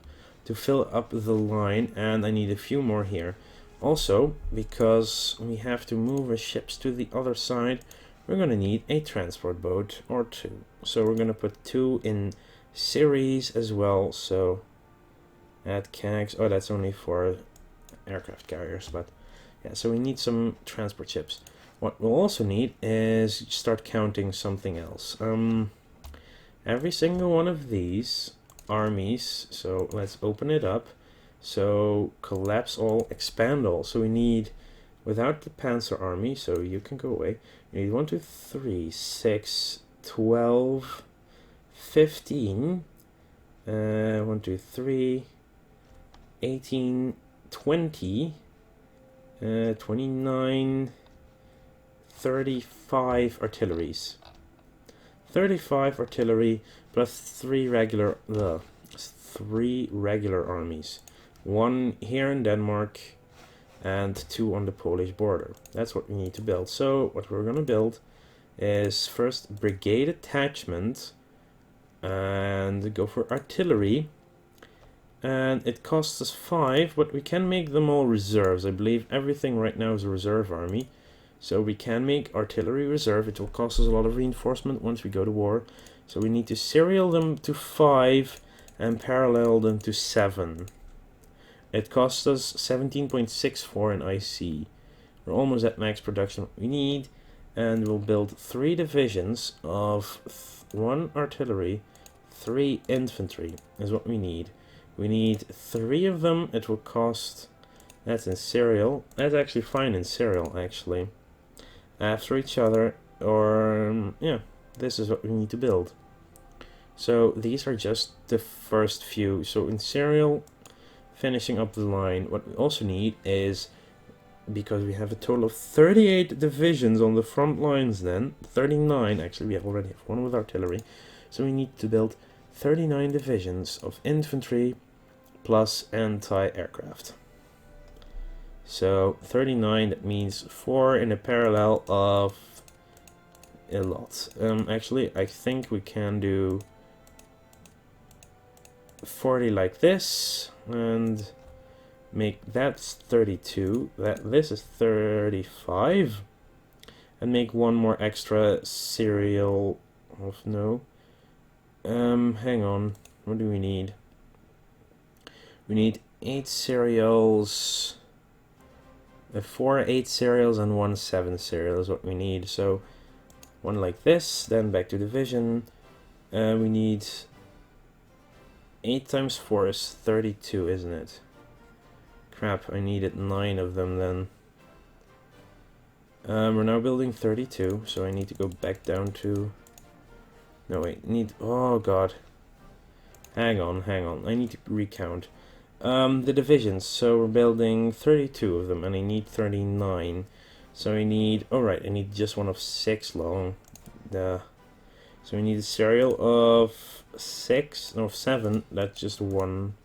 to fill up the line, and I need a few more here. Also, because we have to move our ships to the other side, we're going to need a transport boat or 2. So we're going to put 2 in series as well. So at CAGs, oh, that's only for aircraft carriers, but yeah, so we need some transport ships. What we'll also need is start counting something else. Every single one of these armies, so let's open it up. So collapse all, expand all. So we need, without the Panzer army, so you can go away, you need 1, 2, 3, 6, 12, 15, 1, 2, 3, 18, 20, 29, 35 artilleries. 35 artillery plus 3 regular armies. 1 here in Denmark and 2 on the Polish border. That's what we need to build. So what we're going to build is first brigade attachment and go for artillery. And it costs us 5, but we can make them all reserves. I believe everything right now is a reserve army. So we can make artillery reserve. It will cost us a lot of reinforcement once we go to war. So we need to serial them to 5 and parallel them to 7. It costs us 17.64 in IC. We're almost at max production we need. And we'll build 3 divisions of 1 artillery, 3 infantry is what we need. We need 3 of them. It will cost... That's in serial. That's actually fine in serial, actually. After each other, or... yeah, this is what we need to build. So these are just the first few. So in serial, finishing up the line, what we also need is... Because we have a total of 38 divisions on the front lines then. 39, actually, we already have 1 with artillery. So we need to build 39 divisions of infantry plus anti-aircraft. So 39, that means 4 in a parallel of a lot. Actually, I think we can do 40 like this, and make that 32, this is 35, and make 1 more extra serial of no. Hang on, what do we need? We need 8 serials, 4 8 serials and 1 7 serial is what we need. So 1 like this, then back to division. We need 8 times 4 is 32, isn't it? Crap, I needed 9 of them then. We're now building 32, so I need to go back down to... No, wait, oh god. Hang on, I need to recount. The divisions, so we're building 32 of them, and I need 39. So I need... Alright, I need just one of 6 long. So we need a serial of 6, no, 7, that's just 1.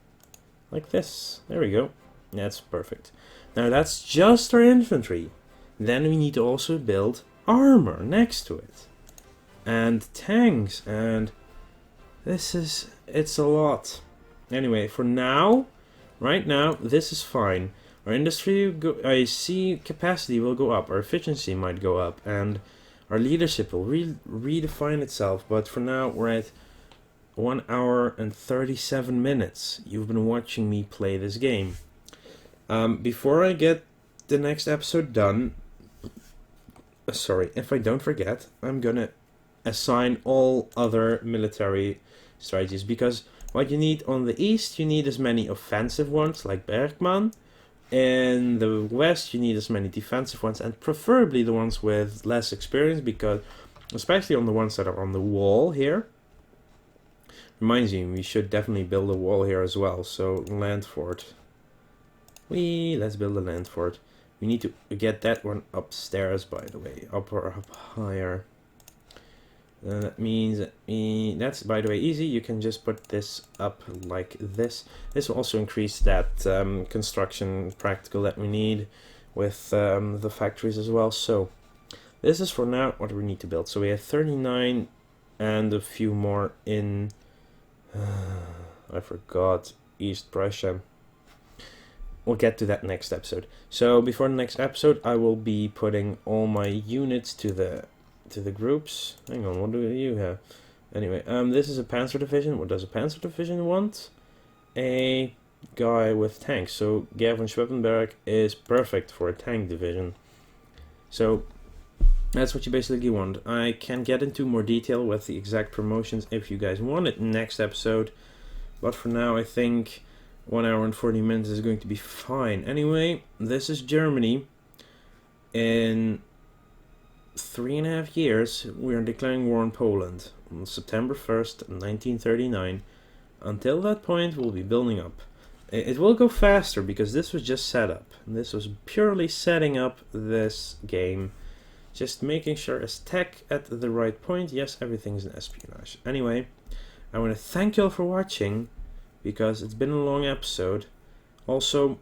Like this. There we go. That's perfect. Now that's just our infantry. Then we need to also build armor next to it. And tanks, and it's a lot. Anyway, for now, right now, this is fine. Our industry, I see capacity will go up, our efficiency might go up, and our leadership will redefine itself. But for now, we're at 1 hour and 37 minutes. You've been watching me play this game. Before I get the next episode done, sorry, if I don't forget, I'm gonna assign all other military strategies, because what you need on the east, you need as many offensive ones like Bergman. In the west, you need as many defensive ones, and preferably the ones with less experience, because especially on the ones that are on the wall here. Reminds me, we should definitely build a wall here as well. So land fort. Let's build a land fort. We need to get that one upstairs, by the way, up higher. That means that's, by the way, easy. You can just put this up like this. This will also increase that construction practical that we need with the factories as well. So this is for now what we need to build. So we have 39 and a few more in I forgot, East Prussia. We'll get to that next episode. So before the next episode, I will be putting all my units to the groups. Hang on, what do you have? Anyway, this is a Panzer Division. What does a Panzer Division want? A guy with tanks. So Gavin Schweppenberg is perfect for a tank division. So that's what you basically want. I can get into more detail with the exact promotions if you guys want it next episode. But for now, I think 1 hour and 40 minutes is going to be fine. Anyway, this is Germany. In 3.5 years, we are declaring war on Poland on September 1st, 1939. Until that point, we'll be building up. It will go faster because this was just set up. This was purely setting up this game. Just making sure it's tech at the right point. Yes, everything's in espionage. Anyway, I want to thank you all for watching, because it's been a long episode. Also,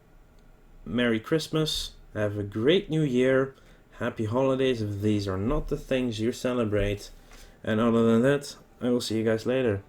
Merry Christmas, have a great New Year, Happy Holidays if these are not the things you celebrate, and other than that, I will see you guys later.